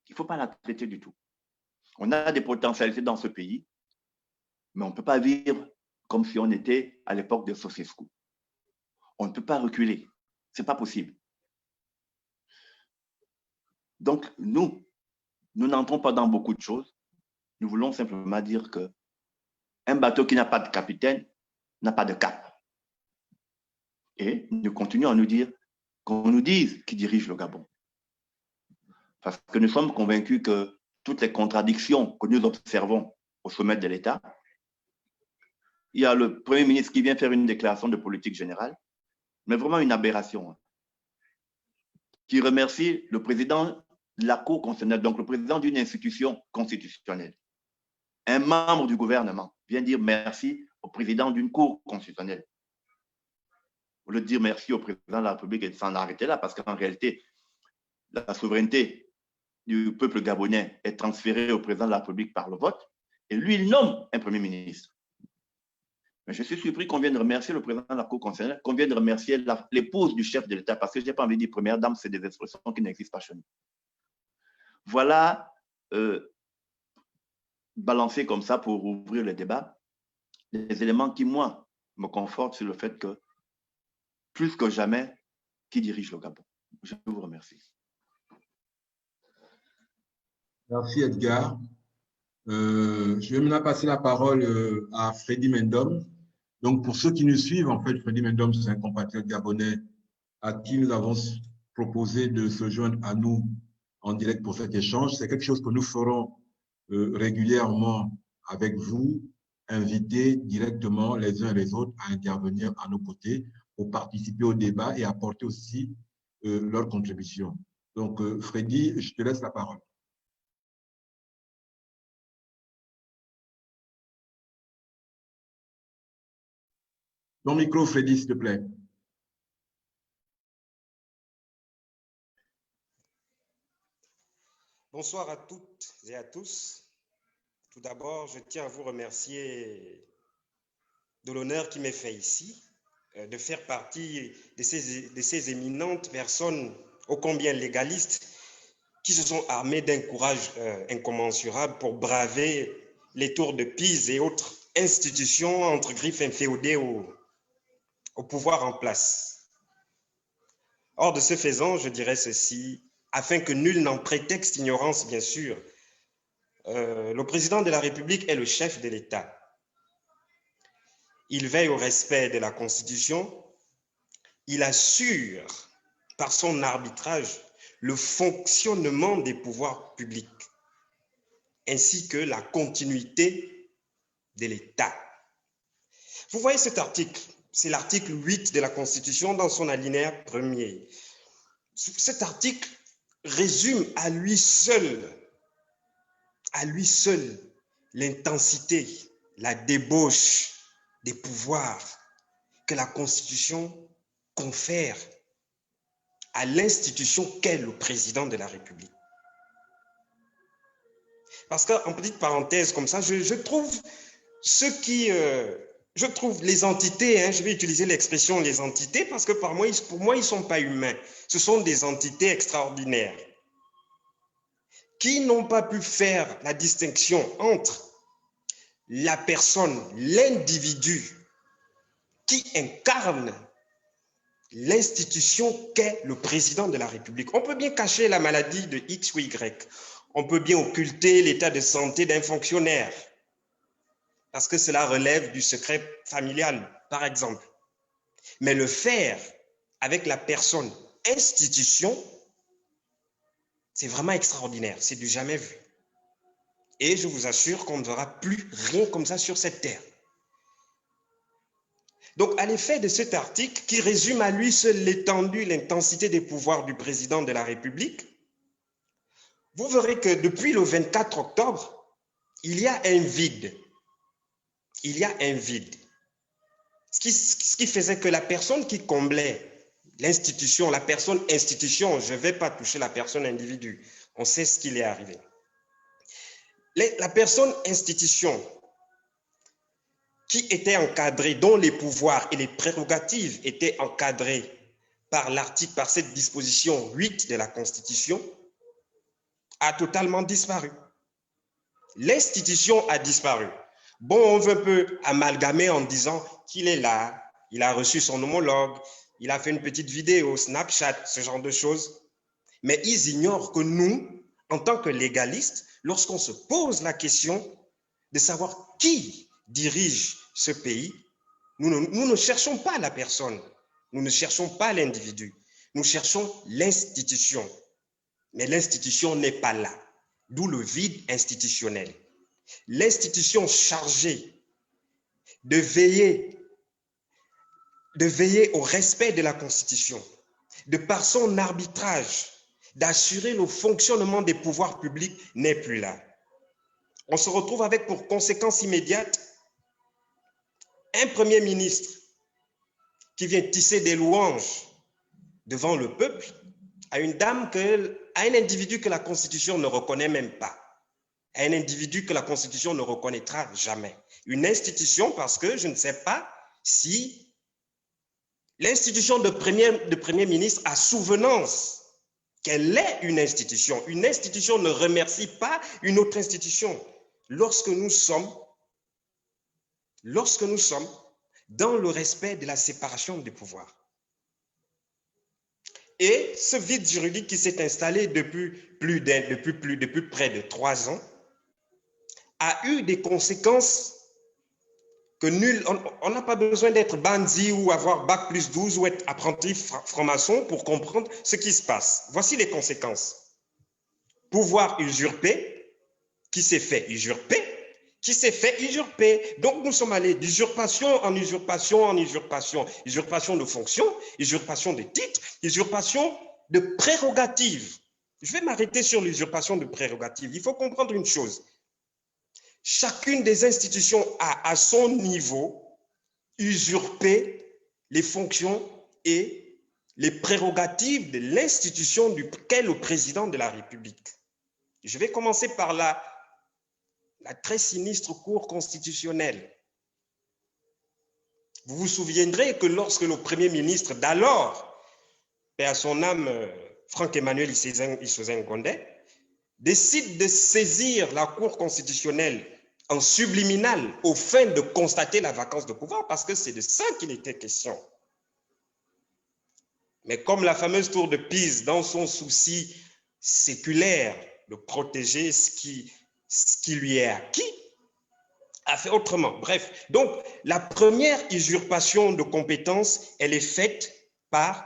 Il ne faut pas la traiter du tout. On a des potentialités dans ce pays, mais on ne peut pas vivre comme si on était à l'époque de Ceausescu. On ne peut pas reculer. Ce n'est pas possible. Donc, nous n'entrons pas dans beaucoup de choses. Nous voulons simplement dire qu'un bateau qui n'a pas de capitaine n'a pas de cap. Et nous continuons à nous dire qu'on nous dise qui dirige le Gabon. Parce que nous sommes convaincus que toutes les contradictions que nous observons au sommet de l'État, il y a le Premier ministre qui vient faire une déclaration de politique générale, mais vraiment une aberration, qui remercie le président de la Cour constitutionnelle, donc le président d'une institution constitutionnelle. Un membre du gouvernement vient dire merci au président d'une Cour constitutionnelle. Au lieu de dire merci au président de la République et de s'en arrêter là, parce qu'en réalité, la souveraineté du peuple gabonais est transférée au président de la République par le vote, et lui, il nomme un Premier ministre. Mais je suis surpris qu'on vienne remercier le président de la Cour constitutionnelle, qu'on vienne remercier l'épouse du chef de l'État, parce que je n'ai pas envie de dire première dame, c'est des expressions qui n'existent pas chez nous. Voilà, balancé comme ça pour ouvrir le débat, les éléments qui, moi, me confortent sur le fait que, plus que jamais, qui dirige le Gabon. Je vous remercie. Merci Edgar. Je vais maintenant passer la parole à Freddy Mendom. Donc, pour ceux qui nous suivent, en fait, Freddy Mendom, c'est un compatriote gabonais à qui nous avons proposé de se joindre à nous en direct pour cet échange. C'est quelque chose que nous ferons régulièrement avec vous, invités directement les uns et les autres à intervenir à nos côtés pour participer au débat et apporter aussi leur contribution. Donc, Freddy, je te laisse la parole. Ton micro, Freddy, s'il te plaît. Bonsoir à toutes et à tous. Tout d'abord, je tiens à vous remercier de l'honneur qui m'est fait ici, de faire partie de ces éminentes personnes ô combien légalistes qui se sont armées d'un courage incommensurable pour braver les tours de Pise et autres institutions entre griffes inféodées au pouvoir en place. Or, de ce faisant, je dirais ceci, afin que nul n'en prétexte ignorance, bien sûr, le président de la République est le chef de l'État. Il veille au respect de la Constitution, il assure par son arbitrage le fonctionnement des pouvoirs publics, ainsi que la continuité de l'État. Vous voyez cet article, C'est l'article 8 de la Constitution dans son alinéa 1er. Cet article résume à lui seul l'intensité, la débauche des pouvoirs que la Constitution confère à l'institution qu'est le président de la République. Parce qu'en petite parenthèse comme ça, je trouve je trouve les entités, hein, je vais utiliser l'expression les entités parce que pour moi, ils ne sont pas humains. Ce sont des entités extraordinaires qui n'ont pas pu faire la distinction entre la personne, l'individu qui incarne l'institution qu'est le président de la République. On peut bien cacher la maladie de X ou Y. On peut bien occulter l'état de santé d'un fonctionnaire parce que cela relève du secret familial, par exemple. Mais le faire avec la personne institution, c'est vraiment extraordinaire, c'est du jamais vu. Et je vous assure qu'on ne verra plus rien comme ça sur cette terre. Donc, à l'effet de cet article, qui résume à lui seul l'étendue, l'intensité des pouvoirs du président de la République, vous verrez que depuis le 24 octobre, il y a un vide. Il y a un vide. Ce qui faisait que la personne qui comblait l'institution, la personne institution, je ne vais pas toucher la personne individu, on sait ce qu'il est arrivé. La personne institution qui était encadrée, dont les pouvoirs et les prérogatives étaient encadrés par l'article, par cette disposition 8 de la Constitution, a totalement disparu. L'institution a disparu. Bon, on veut un peu amalgamer en disant qu'il est là, il a reçu son homologue, il a fait une petite vidéo, Snapchat, ce genre de choses. Mais ils ignorent que nous, en tant que légalistes, lorsqu'on se pose la question de savoir qui dirige ce pays, nous ne cherchons pas la personne, nous ne cherchons pas l'individu, nous cherchons l'institution. Mais l'institution n'est pas là, d'où le vide institutionnel. L'institution chargée de veiller au respect de la Constitution, de par son arbitrage, d'assurer le fonctionnement des pouvoirs publics n'est plus là. On se retrouve avec pour conséquence immédiate un Premier ministre qui vient tisser des louanges devant le peuple à une dame, à un individu que la Constitution ne reconnaît même pas, à un individu que la Constitution ne reconnaîtra jamais. Une institution parce que je ne sais pas si l'institution de Premier ministre a souvenance qu'elle est une institution. Une institution ne remercie pas une autre institution. Lorsque nous sommes dans le respect de la séparation des pouvoirs. Et ce vide juridique qui s'est installé depuis près de 3 ans a eu des conséquences que on n'a pas besoin d'être bandit ou avoir bac plus 12 ou être apprenti franc-maçon pour comprendre ce qui se passe. Voici les conséquences. Pouvoir usurpé, qui s'est fait usurper, qui s'est fait usurper. Donc nous sommes allés d'usurpation en usurpation en usurpation. Usurpation de fonctions, usurpation de titres, usurpation de prérogatives. Je vais m'arrêter sur l'usurpation de prérogatives. Il faut comprendre une chose. Chacune des institutions a à son niveau usurpé les fonctions et les prérogatives de l'institution qu'est le président de la République. Je vais commencer par la très sinistre Cour constitutionnelle. Vous vous souviendrez que lorsque le Premier ministre d'alors, paix à son âme, Franck-Emmanuel Issozen-Gondé, décide de saisir la Cour constitutionnelle en subliminal aux fins de constater la vacance de pouvoir, parce que c'est de ça qu'il était question. Mais comme la fameuse tour de Pise, dans son souci séculaire de protéger ce qui lui est acquis, a fait autrement. Bref, donc la première usurpation de compétences, elle est faite par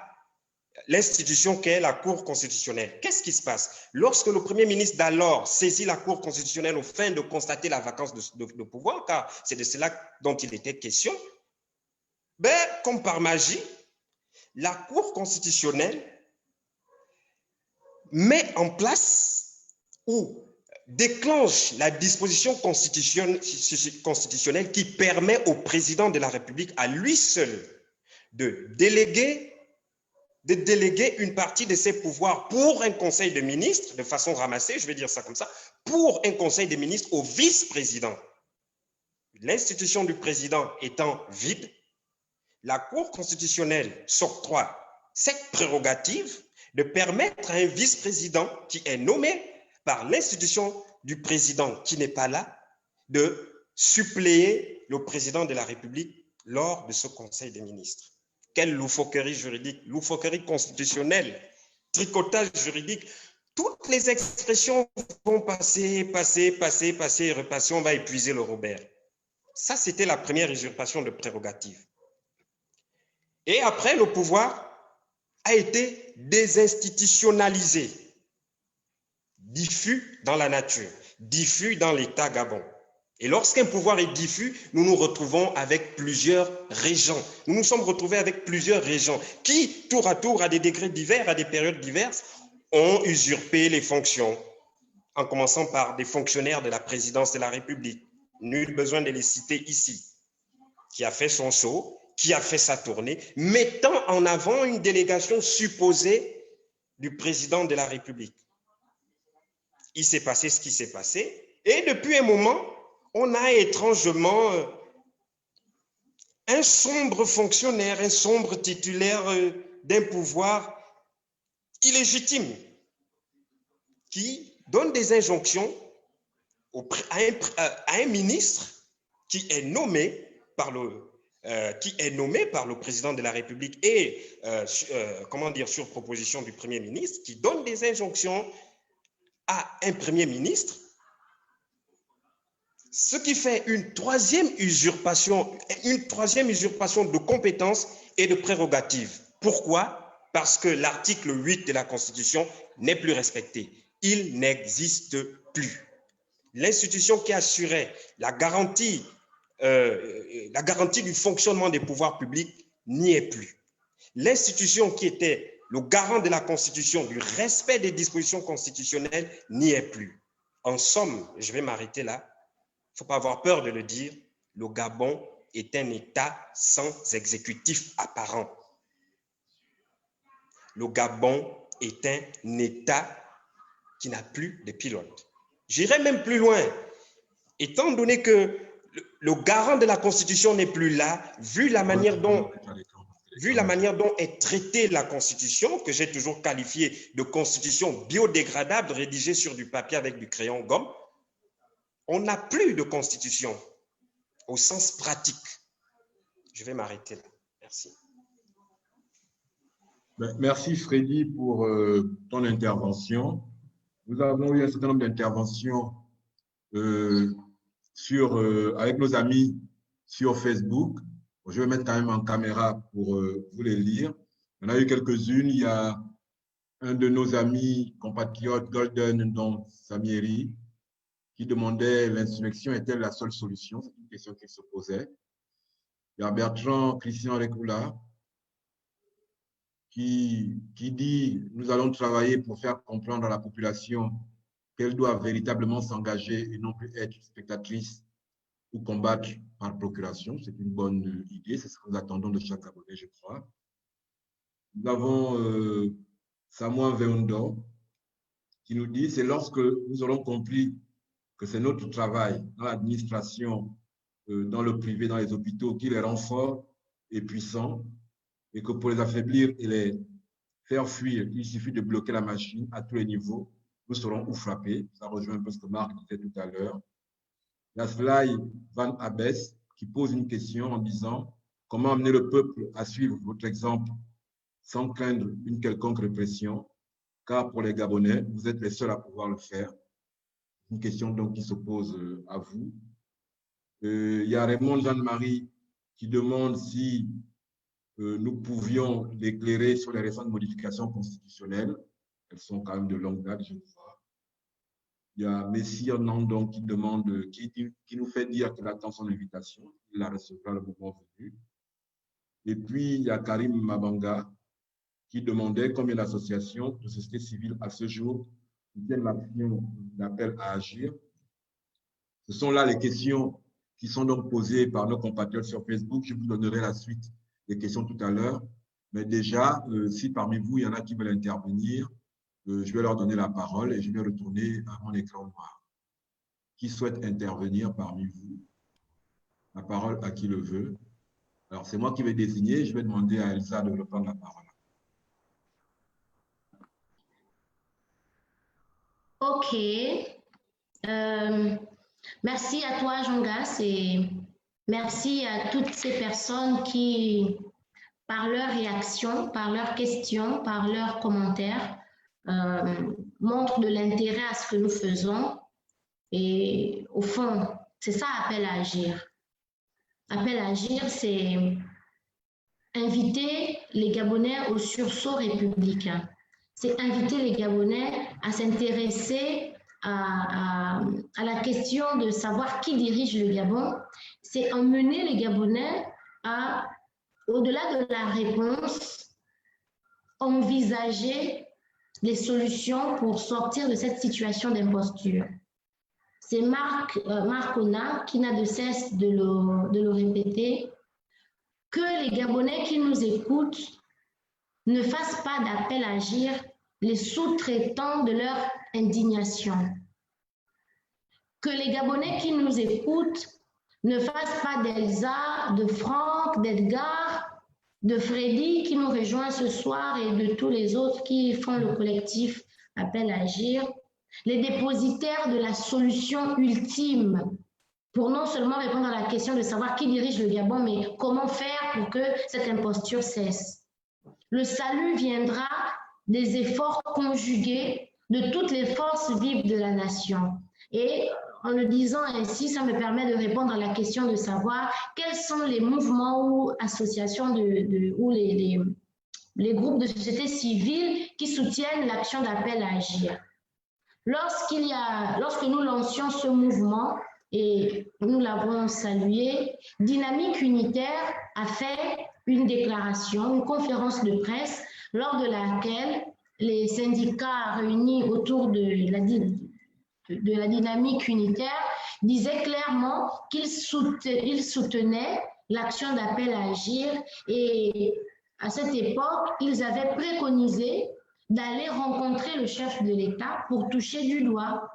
l'institution qu'est la Cour constitutionnelle. Qu'est-ce qui se passe? Lorsque le Premier ministre d'alors saisit la Cour constitutionnelle aux fins de constater la vacance de pouvoir, car c'est de cela dont il était question, Ben, comme par magie, la Cour constitutionnelle met en place ou déclenche la disposition constitutionnelle qui permet au président de la République à lui seul de déléguer une partie de ses pouvoirs pour un conseil de ministres, de façon ramassée, je vais dire ça comme ça, pour un conseil de ministres au vice-président. L'institution du président étant vide, la Cour constitutionnelle s'octroie cette prérogative de permettre à un vice-président qui est nommé par l'institution du président qui n'est pas là de suppléer le président de la République lors de ce conseil des ministres. Quelle loufoquerie juridique, loufoquerie constitutionnelle, tricotage juridique. Toutes les expressions vont passer, repasser, on va épuiser le Robert. Ça, c'était la première usurpation de prérogative. Et après, le pouvoir a été désinstitutionnalisé, diffus dans la nature, diffus dans l'État Gabon. Et lorsqu'un pouvoir est diffus, nous nous retrouvons avec plusieurs régents. Nous nous sommes retrouvés avec plusieurs régents qui, tour à tour, à des degrés divers, à des périodes diverses, ont usurpé les fonctions, en commençant par des fonctionnaires de la présidence de la République. Nul besoin de les citer ici, qui a fait son show, qui a fait sa tournée, mettant en avant une délégation supposée du président de la République. Il s'est passé ce qui s'est passé, et depuis un moment, on a étrangement un sombre fonctionnaire, un sombre titulaire d'un pouvoir illégitime qui donne des injonctions à un ministre qui est nommé par le président de la République et, sur proposition du Premier ministre, qui donne des injonctions à un Premier ministre, ce qui fait une troisième usurpation de compétences et de prérogatives. Pourquoi? Parce que l'article 8 de la Constitution n'est plus respecté. Il n'existe plus. L'institution qui assurait la garantie du fonctionnement des pouvoirs publics n'y est plus. L'institution qui était le garant de la Constitution, du respect des dispositions constitutionnelles, n'y est plus. En somme, je vais m'arrêter là, il ne faut pas avoir peur de le dire, le Gabon est un État sans exécutif apparent. Le Gabon est un État qui n'a plus de pilote. J'irai même plus loin. Étant donné que le garant de la Constitution n'est plus là, vu la manière dont est traitée la Constitution, que j'ai toujours qualifiée de Constitution biodégradable, rédigée sur du papier avec du crayon gomme, on n'a plus de Constitution au sens pratique. Je vais m'arrêter là. Merci. Merci Freddy pour ton intervention. Nous avons eu un certain nombre d'interventions avec nos amis sur Facebook. Je vais mettre quand même en caméra pour vous les lire. Il y en a eu quelques-unes. Il y a un de nos amis compatriotes, Golden dans Samieri, qui demandait l'insurrection est-elle la seule solution? C'est une question qu'il se posait. Il y a Bertrand Christian Recoula qui dit « Nous allons travailler pour faire comprendre à la population qu'elle doit véritablement s'engager et non plus être spectatrice ou combattre par procuration. » C'est une bonne idée, c'est ce que nous attendons de chaque abonné, je crois. Nous avons Samuel Veondo qui nous dit « C'est lorsque nous aurons compris que c'est notre travail dans l'administration, dans le privé, dans les hôpitaux, qui les rend forts et puissants, et que pour les affaiblir et les faire fuir, il suffit de bloquer la machine à tous les niveaux, nous serons ou frappés. Ça rejoint un peu ce que Marc disait tout à l'heure. Il y a Sly Van Abes qui pose une question en disant « Comment amener le peuple à suivre votre exemple sans craindre une quelconque répression, car pour les Gabonais, vous êtes les seuls à pouvoir le faire. » Une question donc qui se pose à vous. Il y a Raymond Jeanne-Marie qui demande si nous pouvions l'éclairer sur les récentes modifications constitutionnelles. Elles sont quand même de longue date, je crois. Il y a Messire Nandon qui demande, qui nous fait dire qu'il attend son invitation. Il la recevra le moment venu. Et puis, il y a Karim Mabanga qui demandait combien d'associations de société civile à ce jour soutiennent l'action d'appel à agir. Ce sont là les questions qui sont donc posées par nos compatriotes sur Facebook. Je vous donnerai la suite des questions tout à l'heure. Mais déjà, si parmi vous, il y en a qui veulent intervenir, je vais leur donner la parole et je vais retourner à mon écran noir. Qui souhaite intervenir parmi vous? La parole à qui le veut. Alors, c'est moi qui vais désigner. Je vais demander à Elsa de reprendre la parole. OK. Merci à toi, Jean-Gas, et merci à toutes ces personnes qui, par leurs réactions, par leurs questions, par leurs commentaires, montrent de l'intérêt à ce que nous faisons. Et au fond, c'est ça, appel à agir. Appel à agir, c'est inviter les Gabonais au sursaut républicain. C'est inviter les Gabonais à s'intéresser à la question de savoir qui dirige le Gabon. C'est emmener les Gabonais à, au-delà de la réponse, envisager des solutions pour sortir de cette situation d'imposture. C'est Marc Ona qui n'a de cesse de le répéter, que les Gabonais qui nous écoutent ne fassent pas d'appel à agir les sous-traitants de leur indignation. Que les Gabonais qui nous écoutent ne fassent pas d'Elsa, de Franck, d'Edgar, de Freddy qui nous rejoint ce soir et de tous les autres qui font le collectif Appel à agir, les dépositaires de la solution ultime pour non seulement répondre à la question de savoir qui dirige le Gabon, mais comment faire pour que cette imposture cesse. Le salut viendra des efforts conjugués de toutes les forces vives de la nation. Et en le disant ainsi, ça me permet de répondre à la question de savoir quels sont les mouvements ou associations ou les groupes de société civile qui soutiennent l'action d'appel à agir. Lorsque nous lancions ce mouvement, et nous l'avons salué, Dynamique Unitaire a fait une déclaration, une conférence de presse, lors de laquelle les syndicats réunis autour de la Dynamique Unitaire disaient clairement qu'ils soutenaient l'action d'appel à agir, et à cette époque, ils avaient préconisé d'aller rencontrer le chef de l'État pour toucher du doigt.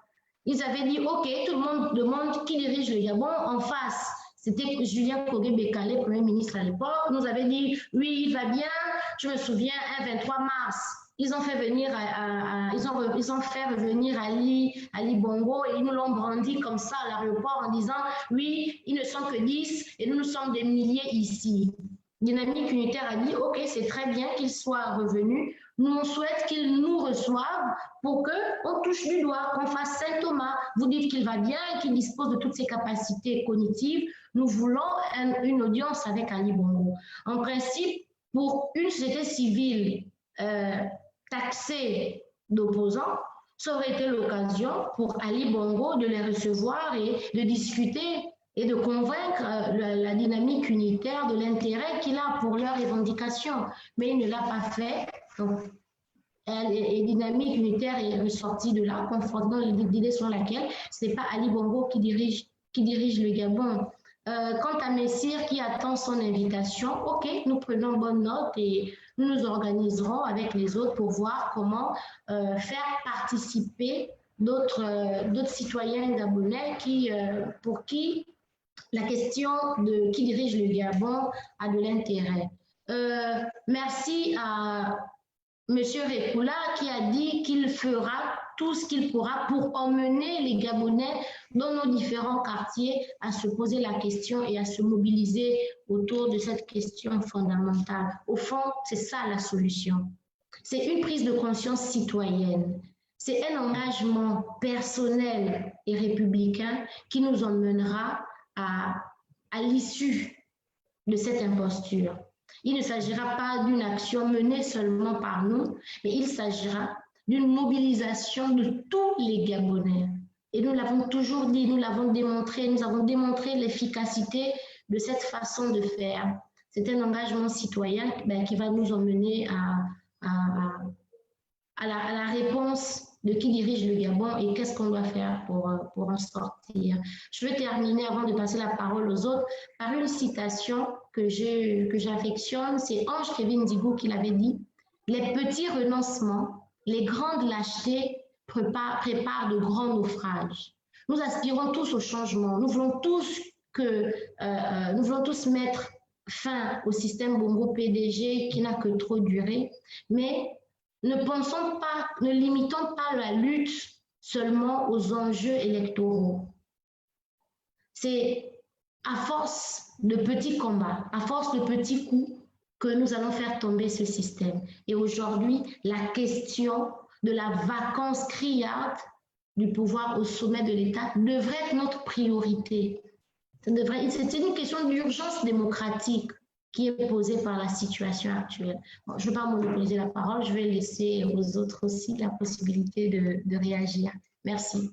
Ils avaient dit, OK, tout le monde demande qui dirige le Gabon. En face, c'était Julien Kogué-Bekale, Premier ministre à l'époque. Nous avait dit, oui, il va bien. Je me souviens, un 23 mars, ils ont fait venir revenir Ali Bongo et ils nous l'ont brandi comme ça à l'aéroport en disant, oui, ils ne sont que 10 et nous sommes des milliers ici. Dynamique Unitaire a dit, OK, c'est très bien qu'ils soient revenus. Nous, on souhaite qu'ils nous reçoivent pour qu'on touche du doigt, qu'on fasse Saint-Thomas. Vous dites qu'il va bien et qu'il dispose de toutes ses capacités cognitives. Nous voulons une audience avec Ali Bongo. En principe, pour une société civile taxée d'opposants, ça aurait été l'occasion pour Ali Bongo de les recevoir et de discuter et de convaincre la Dynamique Unitaire de l'intérêt qu'il a pour leurs revendications. Mais il ne l'a pas fait. Donc, et Dynamique Unitaire est ressortie de là, confortant l'idée selon laquelle ce n'est pas Ali Bongo qui dirige le Gabon. Quant à Messire qui attend son invitation, OK, nous prenons bonne note et nous nous organiserons avec les autres pour voir comment faire participer d'autres citoyens gabonais pour qui la question de qui dirige le Gabon a de l'intérêt. Merci à M. Rekula qui a dit qu'il fera tout ce qu'il pourra pour emmener les Gabonais dans nos différents quartiers à se poser la question et à se mobiliser autour de cette question fondamentale. Au fond, c'est ça la solution. C'est une prise de conscience citoyenne. C'est un engagement personnel et républicain qui nous emmènera à l'issue de cette imposture. Il ne s'agira pas d'une action menée seulement par nous, mais il s'agira d'une mobilisation de tous les Gabonais. Et nous l'avons toujours dit, nous l'avons démontré, nous avons démontré l'efficacité de cette façon de faire. c'est un engagement citoyen qui va nous emmener à la réponse de qui dirige le Gabon et qu'est-ce qu'on doit faire pour en sortir. Je vais terminer avant de passer la parole aux autres par une citation que j'affectionne. C'est Ange Kevin Digou qui l'avait dit: « Les petits renoncements, les grandes lâchetés préparent de grands naufrages. » Nous aspirons tous au changement. Nous voulons tous mettre fin au système Bongo PDG qui n'a que trop duré, mais ne limitons pas la lutte seulement aux enjeux électoraux. C'est à force de petits combats, à force de petits coups, que nous allons faire tomber ce système. Et aujourd'hui, la question de la vacance criarde du pouvoir au sommet de l'État devrait être notre priorité. C'est une question d'urgence démocratique qui est posée par la situation actuelle. Bon, je ne vais pas monopoliser la parole, je vais laisser aux autres aussi la possibilité de réagir. Merci.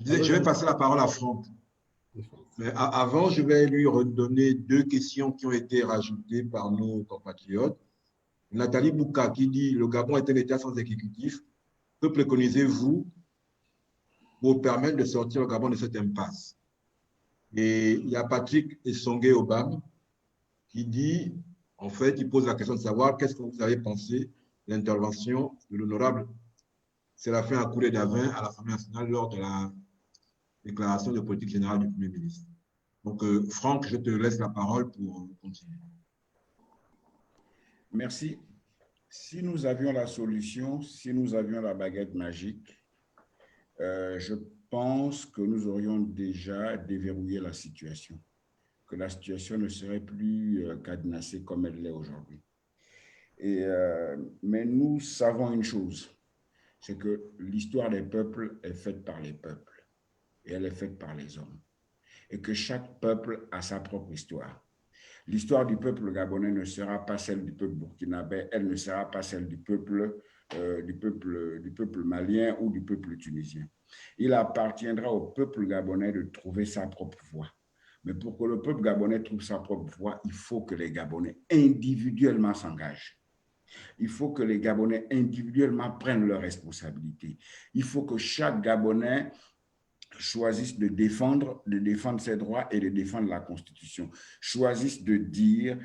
Je vais passer la parole à Franck. Mais avant, je vais lui redonner 2 questions qui ont été rajoutées par nos compatriotes. Nathalie Bouka qui dit: le Gabon est un État sans exécutif. Que préconisez-vous pour permettre de sortir le Gabon de cette impasse? Et il y a Patrick Essongé Obam qui dit, en fait, il pose la question de savoir qu'est-ce que vous avez pensé de l'intervention de l'honorable Séraphin Akoulé Davin à l'Assemblée nationale lors de la déclaration de politique générale du Premier ministre. Donc, Franck, je te laisse la parole pour continuer. Merci. Si nous avions la solution, si nous avions la baguette magique, je pense que nous aurions déjà déverrouillé la situation, que la situation ne serait plus cadenassée comme elle l'est aujourd'hui. Mais nous savons une chose, c'est que l'histoire des peuples est faite par les peuples et elle est faite par les hommes. Et que chaque peuple a sa propre histoire. L'histoire du peuple gabonais ne sera pas celle du peuple burkinabé, elle ne sera pas celle du peuple malien ou du peuple tunisien. Il appartiendra au peuple gabonais de trouver sa propre voie. Mais pour que le peuple gabonais trouve sa propre voie, il faut que les Gabonais individuellement s'engagent. Il faut que les Gabonais individuellement prennent leurs responsabilités. Il faut que chaque Gabonais choisissent de défendre ses droits et de défendre la Constitution, choisissent de dire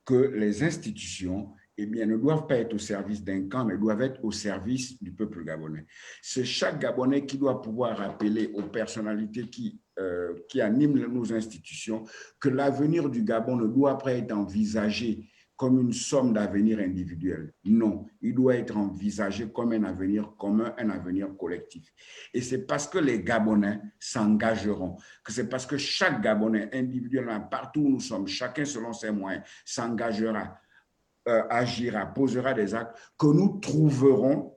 que les institutions ne doivent pas être au service d'un camp, mais doivent être au service du peuple gabonais. C'est chaque Gabonais qui doit pouvoir rappeler aux personnalités qui animent nos institutions que l'avenir du Gabon ne doit pas être envisagé comme une somme d'avenir individuel. Non, il doit être envisagé comme un avenir commun, un avenir collectif. Et c'est parce que les Gabonais s'engageront, que c'est parce que chaque Gabonais individuellement, partout où nous sommes, chacun selon ses moyens, s'engagera, agira, posera des actes, que nous trouverons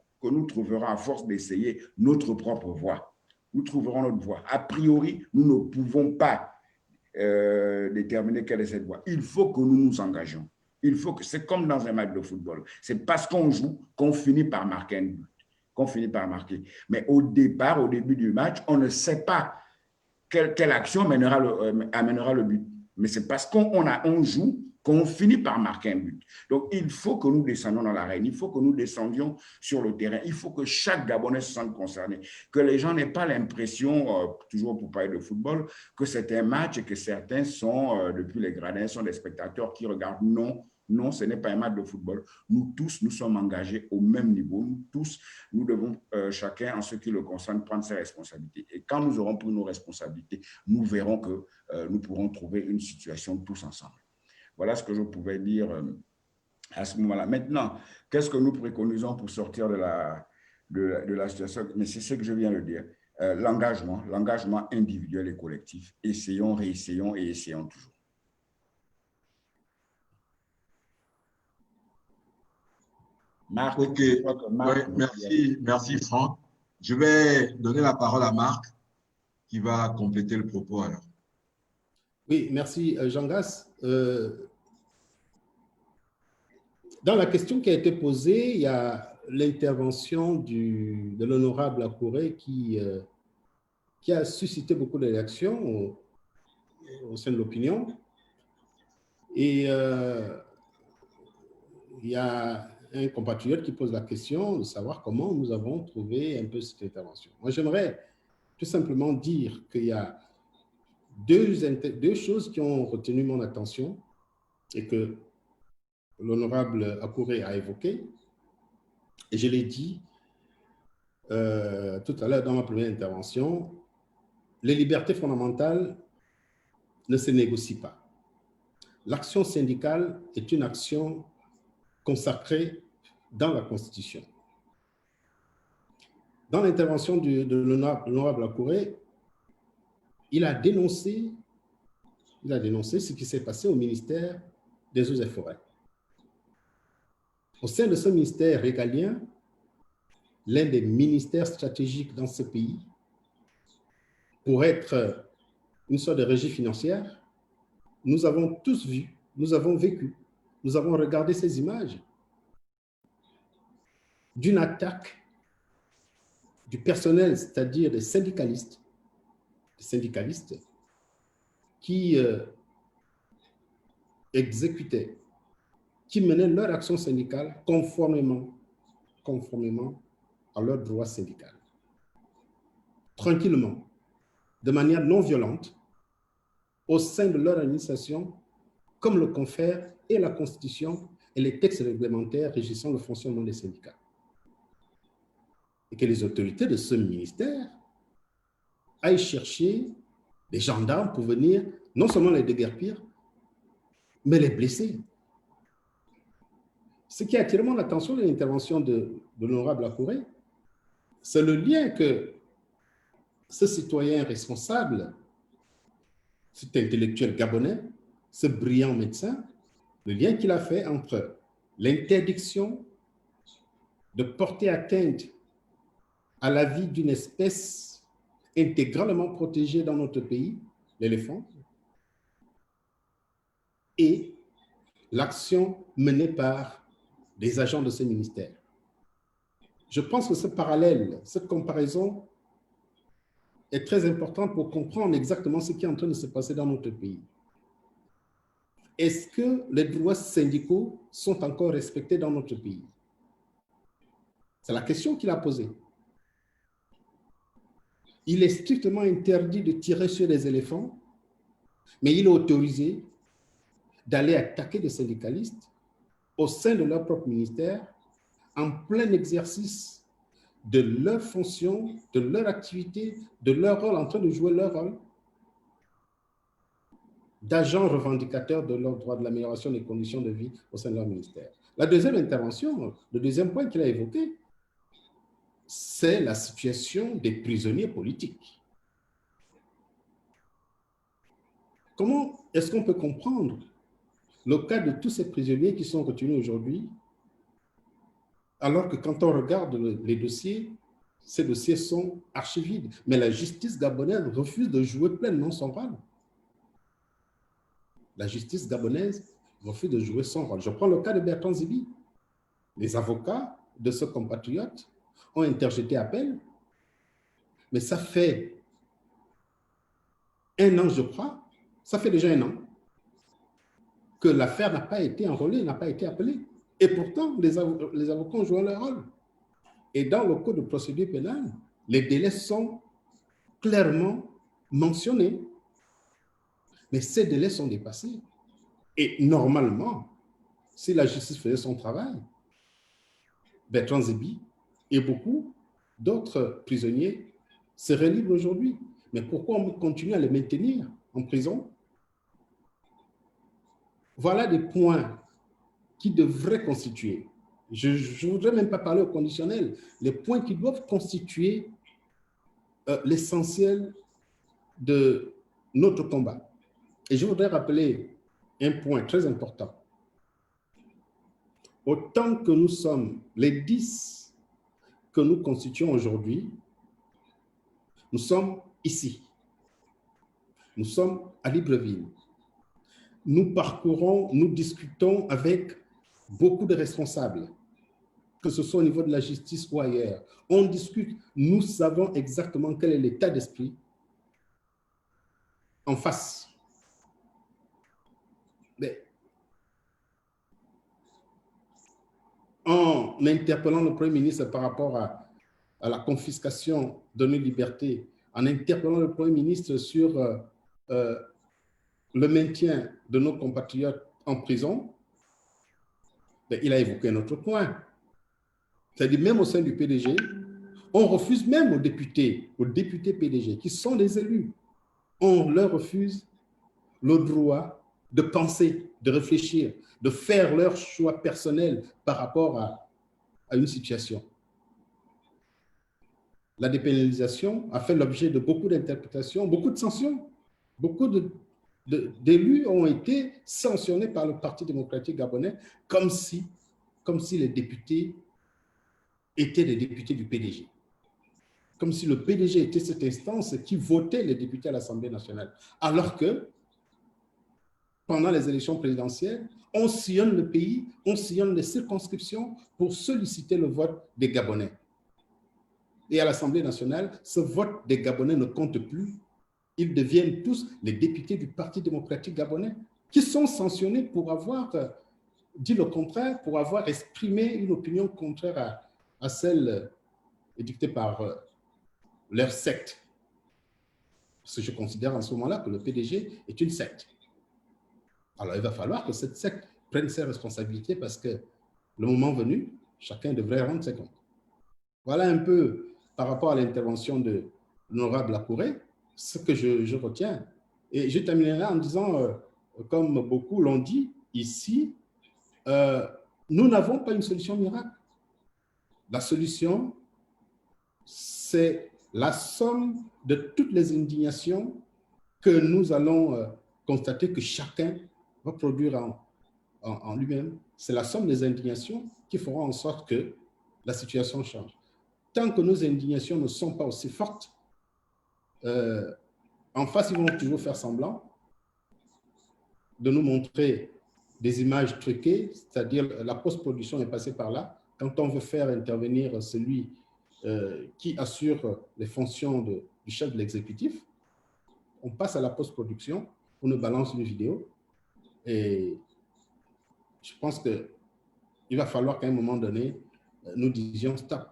à force d'essayer notre propre voie. Nous trouverons notre voie. A priori, nous ne pouvons pas déterminer quelle est cette voie. Il faut que nous nous engagions. Il faut que, c'est comme dans un match de football. C'est parce qu'on joue qu'on finit par marquer un but, qu'on finit par marquer. Mais au début du match, on ne sait pas quelle action amènera le but. Mais c'est parce qu'on joue qu'on finit par marquer un but. Donc, il faut que nous descendions dans l'arène, il faut que nous descendions sur le terrain, il faut que chaque Gabonais se sente concerné, que les gens n'aient pas l'impression, toujours pour parler de football, que c'est un match et que certains sont, depuis les gradins, sont des spectateurs qui regardent. Non, ce n'est pas un match de football. Nous tous, nous sommes engagés au même niveau. Nous tous, nous devons chacun, en ce qui le concerne, prendre ses responsabilités. Et quand nous aurons pris nos responsabilités, nous verrons que nous pourrons trouver une situation tous ensemble. Voilà ce que je pouvais dire à ce moment-là. Maintenant, qu'est-ce que nous préconisons pour sortir de la situation? Mais c'est ce que je viens de dire. L'engagement individuel et collectif. Essayons, réessayons et essayons toujours. Marc, ok, merci Franck. Je vais donner la parole à Marc qui va compléter le propos alors. Oui, merci Jean Gas. Dans la question qui a été posée, il y a l'intervention de l'honorable Akouré qui a suscité beaucoup de réactions au sein de l'opinion. Et il y a un compatriote qui pose la question de savoir comment nous avons trouvé un peu cette intervention. Moi, j'aimerais tout simplement dire qu'il y a deux choses qui ont retenu mon attention et que l'honorable Akouré a évoqué. Et je l'ai dit tout à l'heure dans ma première intervention, les libertés fondamentales ne se négocient pas. L'action syndicale est une action consacrée dans la Constitution. Dans l'intervention de l'honorable Akouré, il a dénoncé ce qui s'est passé au ministère des Eaux et Forêts. Au sein de ce ministère régalien, l'un des ministères stratégiques dans ce pays, pour être une sorte de régie financière, nous avons tous vu, nous avons vécu, nous avons regardé ces images d'une attaque du personnel, c'est-à-dire des syndicalistes qui exécutaient, qui menaient leur action syndicale conformément à leur droit syndical. Tranquillement, de manière non violente, au sein de leur administration, comme le confèrent et la Constitution et les textes réglementaires régissant le fonctionnement des syndicats. Et que les autorités de ce ministère aillent chercher des gendarmes pour venir non seulement les déguerpir, mais les blesser. Ce qui a attiré mon attention de l'intervention de l'honorable Akouré, c'est le lien que ce citoyen responsable, cet intellectuel gabonais, ce brillant médecin, le lien qu'il a fait entre l'interdiction de porter atteinte à la vie d'une espèce intégralement protégée dans notre pays, l'éléphant, et l'action menée par des agents de ce ministère. Je pense que ce parallèle, cette comparaison est très importante pour comprendre exactement ce qui est en train de se passer dans notre pays. Est-ce que les droits syndicaux sont encore respectés dans notre pays? C'est la question qu'il a posée. Il est strictement interdit de tirer sur les éléphants, mais il est autorisé d'aller attaquer des syndicalistes au sein de leur propre ministère en plein exercice de leur fonction, de leur activité, de leur rôle, en train de jouer leur rôle d'agents revendicateurs de leurs droits, de l'amélioration des conditions de vie au sein de leur ministère. La deuxième intervention, le deuxième point qu'il a évoqué, c'est la situation des prisonniers politiques. Comment est-ce qu'on peut comprendre le cas de tous ces prisonniers qui sont retenus aujourd'hui, alors que quand on regarde les dossiers, ces dossiers sont archivides, mais la justice gabonaise refuse de jouer pleinement son rôle. La justice gabonaise refuse de jouer son rôle. Je prends le cas de Bertrand Zibi. Les avocats de ce compatriote ont interjeté appel, mais ça fait 1 an, je crois, ça fait déjà 1 an que l'affaire n'a pas été enrôlée, n'a pas été appelée. Et pourtant, les avocats ont joué leur rôle. Et dans le code de procédure pénale, les délais sont clairement mentionnés. Mais ces délais sont dépassés. Et normalement, si la justice faisait son travail, Bertrand Zibi et beaucoup d'autres prisonniers seraient libres aujourd'hui. Mais pourquoi on continue à les maintenir en prison? Voilà des points qui devraient constituer, je ne voudrais même pas parler au conditionnel, les points qui doivent constituer l'essentiel de notre combat. Et je voudrais rappeler un point très important. Autant que nous sommes les 10 que nous constituons aujourd'hui, nous sommes ici. Nous sommes à Libreville. Nous parcourons, nous discutons avec beaucoup de responsables, que ce soit au niveau de la justice ou ailleurs, on discute, nous savons exactement quel est l'état d'esprit en face. Mais en interpellant le Premier ministre par rapport à la confiscation de nos libertés, en interpellant le Premier ministre sur le maintien de nos compatriotes en prison, il a évoqué un autre point. C'est-à-dire, même au sein du PDG, on refuse même aux députés PDG, qui sont des élus, on leur refuse le droit de penser, de réfléchir, de faire leur choix personnel par rapport à une situation. La dépénalisation a fait l'objet de beaucoup d'interprétations, beaucoup de sanctions. Beaucoup d'élus ont été sanctionnés par le Parti démocratique gabonais comme si les députés étaient des députés du PDG. Comme si le PDG était cette instance qui votait les députés à l'Assemblée nationale. Alors que, pendant les élections présidentielles, on sillonne le pays, on sillonne les circonscriptions pour solliciter le vote des Gabonais. Et à l'Assemblée nationale, ce vote des Gabonais ne compte plus. Ils deviennent tous les députés du Parti démocratique gabonais qui sont sanctionnés pour avoir dit le contraire, pour avoir exprimé une opinion contraire à celle dictée par leur secte. Parce que je considère en ce moment-là que le PDG est une secte. Alors, il va falloir que cette secte prenne ses responsabilités parce que le moment venu, chacun devrait rendre ses comptes. Voilà un peu par rapport à l'intervention de l'honorable Lacouré, ce que je retiens. Et je terminerai en disant, comme beaucoup l'ont dit ici, nous n'avons pas une solution miracle. La solution, c'est la somme de toutes les indignations que nous allons constater que chacun va produire en lui-même. C'est la somme des indignations qui feront en sorte que la situation change. Tant que nos indignations ne sont pas aussi fortes, en face, ils vont toujours faire semblant de nous montrer des images truquées, c'est-à-dire la post-production est passée par là. Quand on veut faire intervenir celui qui assure les fonctions du chef de l'exécutif, on passe à la post-production, on nous balance une vidéo et je pense qu'il va falloir qu'à un moment donné, nous disions stop.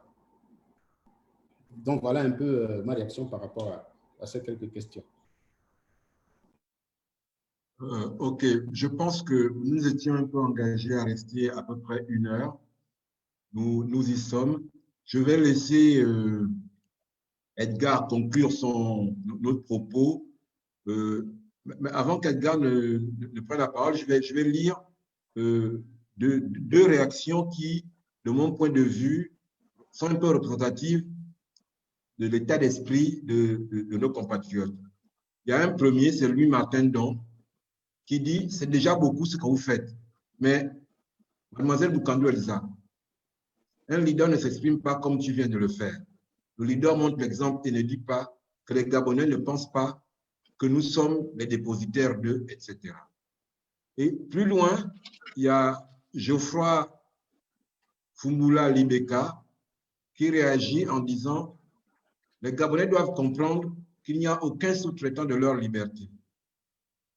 Donc voilà un peu ma réaction par rapport à ces quelques questions. Ok, je pense que nous étions un peu engagés à rester à peu près 1 heure. Nous y sommes. Je vais laisser Edgar conclure notre propos. Mais avant qu'Edgar ne prenne la parole, je vais lire deux réactions qui, de mon point de vue, sont un peu représentatives de l'état d'esprit de nos compatriotes. Il y a un premier, c'est lui, Martin Don, qui dit « C'est déjà beaucoup ce que vous faites, mais mademoiselle Boucandou Elsa, un leader ne s'exprime pas comme tu viens de le faire. Le leader montre l'exemple et ne dit pas que les Gabonais ne pensent pas que nous sommes les dépositaires d'eux, etc. » Et plus loin, il y a Geoffroy Fumbula Libeka qui réagit en disant « Les Gabonais doivent comprendre qu'il n'y a aucun sous-traitant de leur liberté.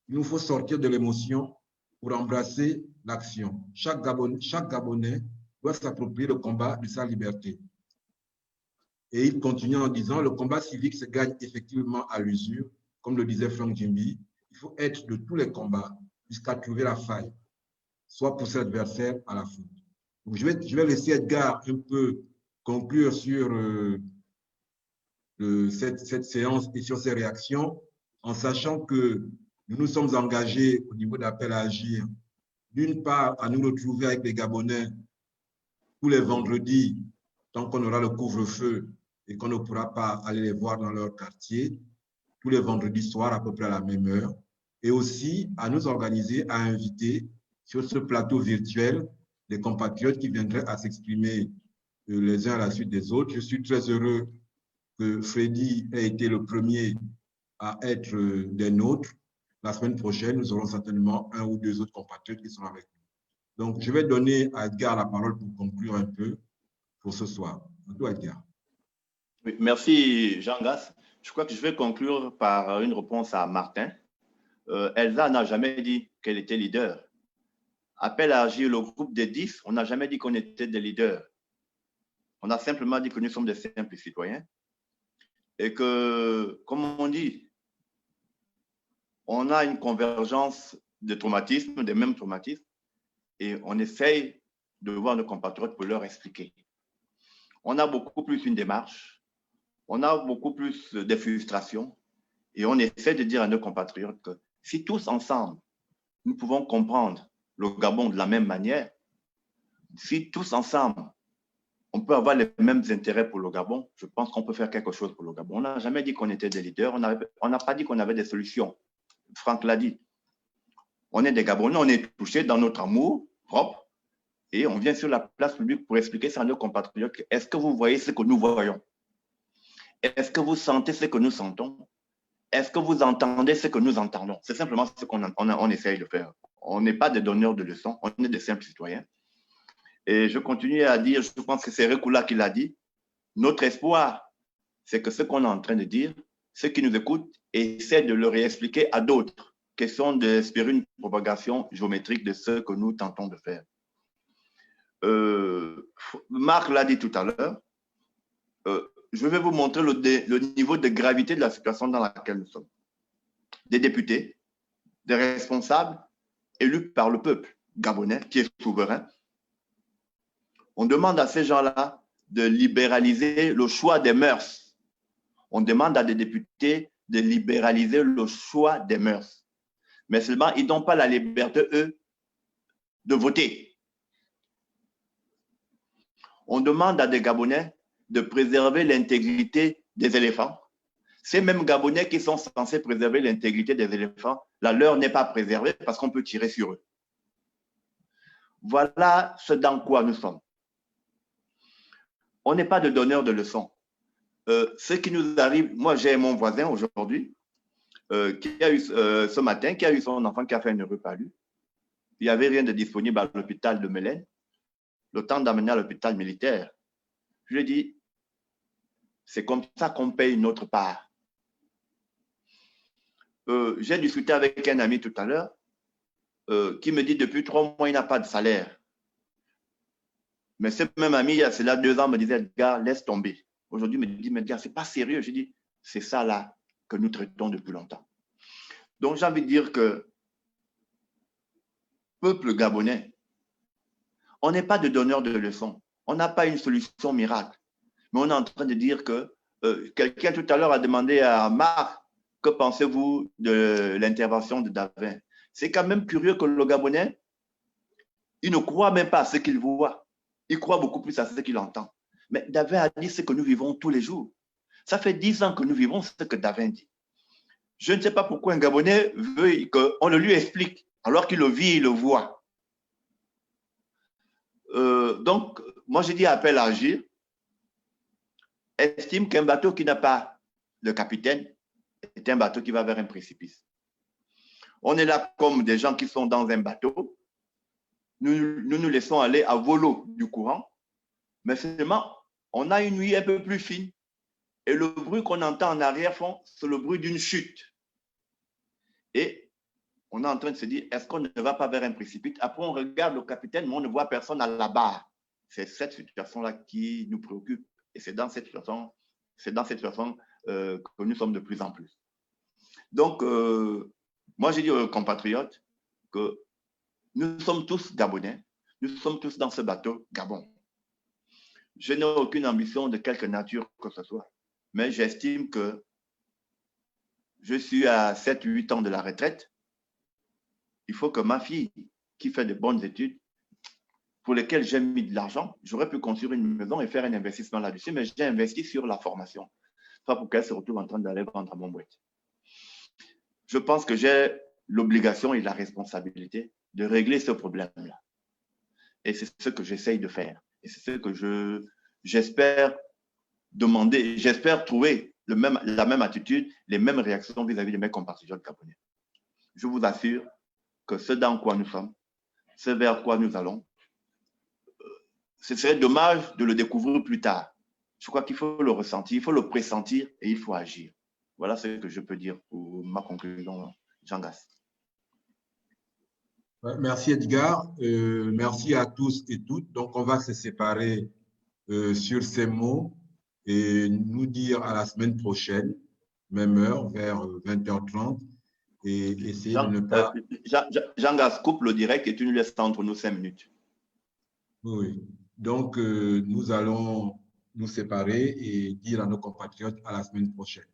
Il nous faut sortir de l'émotion pour embrasser l'action. Chaque Gabonais doit s'approprier le combat de sa liberté. » Et il continue en disant « Le combat civique se gagne effectivement à l'usure, comme le disait Frank Jimby. Il faut être de tous les combats jusqu'à trouver la faille, soit pousser l'adversaire à la faute. » Donc je vais laisser Edgar un peu conclure sur cette séance et sur ses réactions, en sachant que nous nous sommes engagés au niveau d'appel à agir, d'une part à nous retrouver avec les Gabonais tous les vendredis, tant qu'on aura le couvre-feu et qu'on ne pourra pas aller les voir dans leur quartier, tous les vendredis soirs à peu près à la même heure, et aussi à nous organiser, à inviter sur ce plateau virtuel des compatriotes qui viendraient à s'exprimer les uns à la suite des autres. Je suis très heureux que Freddy ait été le premier à être des nôtres. La semaine prochaine, nous aurons certainement 1 ou 2 autres compatriotes qui sont avec nous. Donc, je vais donner à Edgar la parole pour conclure un peu pour ce soir. À toi, Edgar. Oui, merci, Jean Gass. Je crois que je vais conclure par une réponse à Martin. Elsa n'a jamais dit qu'elle était leader. Appel à agir, le groupe des 10, on n'a jamais dit qu'on était des leaders. On a simplement dit que nous sommes des simples citoyens et que, comme on dit, on a une convergence de traumatismes, des mêmes traumatismes, et on essaye de voir nos compatriotes pour leur expliquer. On a beaucoup plus une démarche, on a beaucoup plus de frustrations, et on essaie de dire à nos compatriotes que si tous ensemble, nous pouvons comprendre le Gabon de la même manière, si tous ensemble, on peut avoir les mêmes intérêts pour le Gabon, je pense qu'on peut faire quelque chose pour le Gabon. On n'a jamais dit qu'on était des leaders, on n'a pas dit qu'on avait des solutions. Franck l'a dit. On est des Gabonais, on est touchés dans notre amour propre et on vient sur la place publique pour expliquer ça à nos compatriotes. Est-ce que vous voyez ce que nous voyons? Est-ce que vous sentez ce que nous sentons? Est-ce que vous entendez ce que nous entendons? C'est simplement ce qu'on essaye de faire. On n'est pas des donneurs de leçons, on est des simples citoyens. Et je continue à dire, je pense que c'est Rekula qui l'a dit, notre espoir, c'est que ce qu'on est en train de dire, ceux qui nous écoutent essaient de le réexpliquer à d'autres, question d'espérer une propagation géométrique de ce que nous tentons de faire. Marc l'a dit tout à l'heure, je vais vous montrer le niveau de gravité de la situation dans laquelle nous sommes. Des députés, des responsables élus par le peuple gabonais, qui est souverain. On demande à ces gens-là de libéraliser le choix des mœurs. On demande à des députés de libéraliser le choix des mœurs. Mais seulement, ils n'ont pas la liberté, eux, de voter. On demande à des Gabonais de préserver l'intégrité des éléphants. Ces mêmes Gabonais qui sont censés préserver l'intégrité des éléphants, la leur n'est pas préservée parce qu'on peut tirer sur eux. Voilà ce dans quoi nous sommes. On n'est pas de donneurs de leçons. Ce qui nous arrive, moi j'ai mon voisin aujourd'hui, qui a eu ce matin, qui a eu son enfant qui a fait un heureux palu. Il n'y avait rien de disponible à l'hôpital de Mélène. Le temps d'amener à l'hôpital militaire. Je lui ai dit, c'est comme ça qu'on paye notre part. J'ai discuté avec un ami tout à l'heure qui me dit depuis 3 mois, il n'a pas de salaire. Mais ce même ami, il y a cela 2 ans, me disait, Edgar, laisse tomber. Aujourd'hui, il me dit, mais Edgar, ce n'est pas sérieux. Je dis, c'est ça là que nous traitons depuis longtemps. Donc, j'ai envie de dire que, peuple gabonais, on n'est pas de donneurs de leçons. On n'a pas une solution miracle. Mais on est en train de dire que quelqu'un tout à l'heure a demandé à Marc, que pensez-vous de l'intervention de Davin? C'est quand même curieux que le Gabonais, il ne croit même pas à ce qu'il voit. Il croit beaucoup plus à ce qu'il entend. Mais Davin a dit ce que nous vivons tous les jours. Ça fait 10 ans que nous vivons ce que Davin dit. Je ne sais pas pourquoi un Gabonais veut qu'on le lui explique, alors qu'il le vit, il le voit. Donc, moi, j'ai dit appel à agir. Estime qu'un bateau qui n'a pas de capitaine est un bateau qui va vers un précipice. On est là comme des gens qui sont dans un bateau. Nous laissons aller à volo du courant, mais seulement, on a une nuit un peu plus fine. Et le bruit qu'on entend en arrière-fond, c'est le bruit d'une chute. Et on est en train de se dire, est-ce qu'on ne va pas vers un précipice? Après, on regarde le capitaine, mais on ne voit personne à la barre. C'est cette situation-là qui nous préoccupe. Et c'est dans cette situation que nous sommes de plus en plus. Donc, moi, j'ai dit aux compatriotes que nous sommes tous Gabonais, nous sommes tous dans ce bateau Gabon. Je n'ai aucune ambition de quelque nature que ce soit, mais j'estime que je suis à 7-8 ans de la retraite. Il faut que ma fille, qui fait de bonnes études, pour lesquelles j'ai mis de l'argent, j'aurais pu construire une maison et faire un investissement là-dessus, mais j'ai investi sur la formation. Pas pour qu'elle se retrouve en train d'aller vendre à mon boîte. Je pense que j'ai l'obligation et la responsabilité de régler ce problème-là. Et c'est ce que j'essaye de faire. Et c'est ce que j'espère demander, j'espère trouver la même attitude, les mêmes réactions vis-à-vis de mes compatriotes gabonais. Je vous assure que ce dans quoi nous sommes, ce vers quoi nous allons, ce serait dommage de le découvrir plus tard. Je crois qu'il faut le ressentir, il faut le pressentir et il faut agir. Voilà ce que je peux dire pour ma conclusion, Jean Gas. Merci Edgar, merci à tous et toutes. Donc on va se séparer sur ces mots et nous dire à la semaine prochaine, même heure, vers 20h30, et essayer de ne pas... Jean Gas, coupe le direct et tu nous laisses entre nous 5 minutes. Oui, donc nous allons nous séparer et dire à nos compatriotes à la semaine prochaine.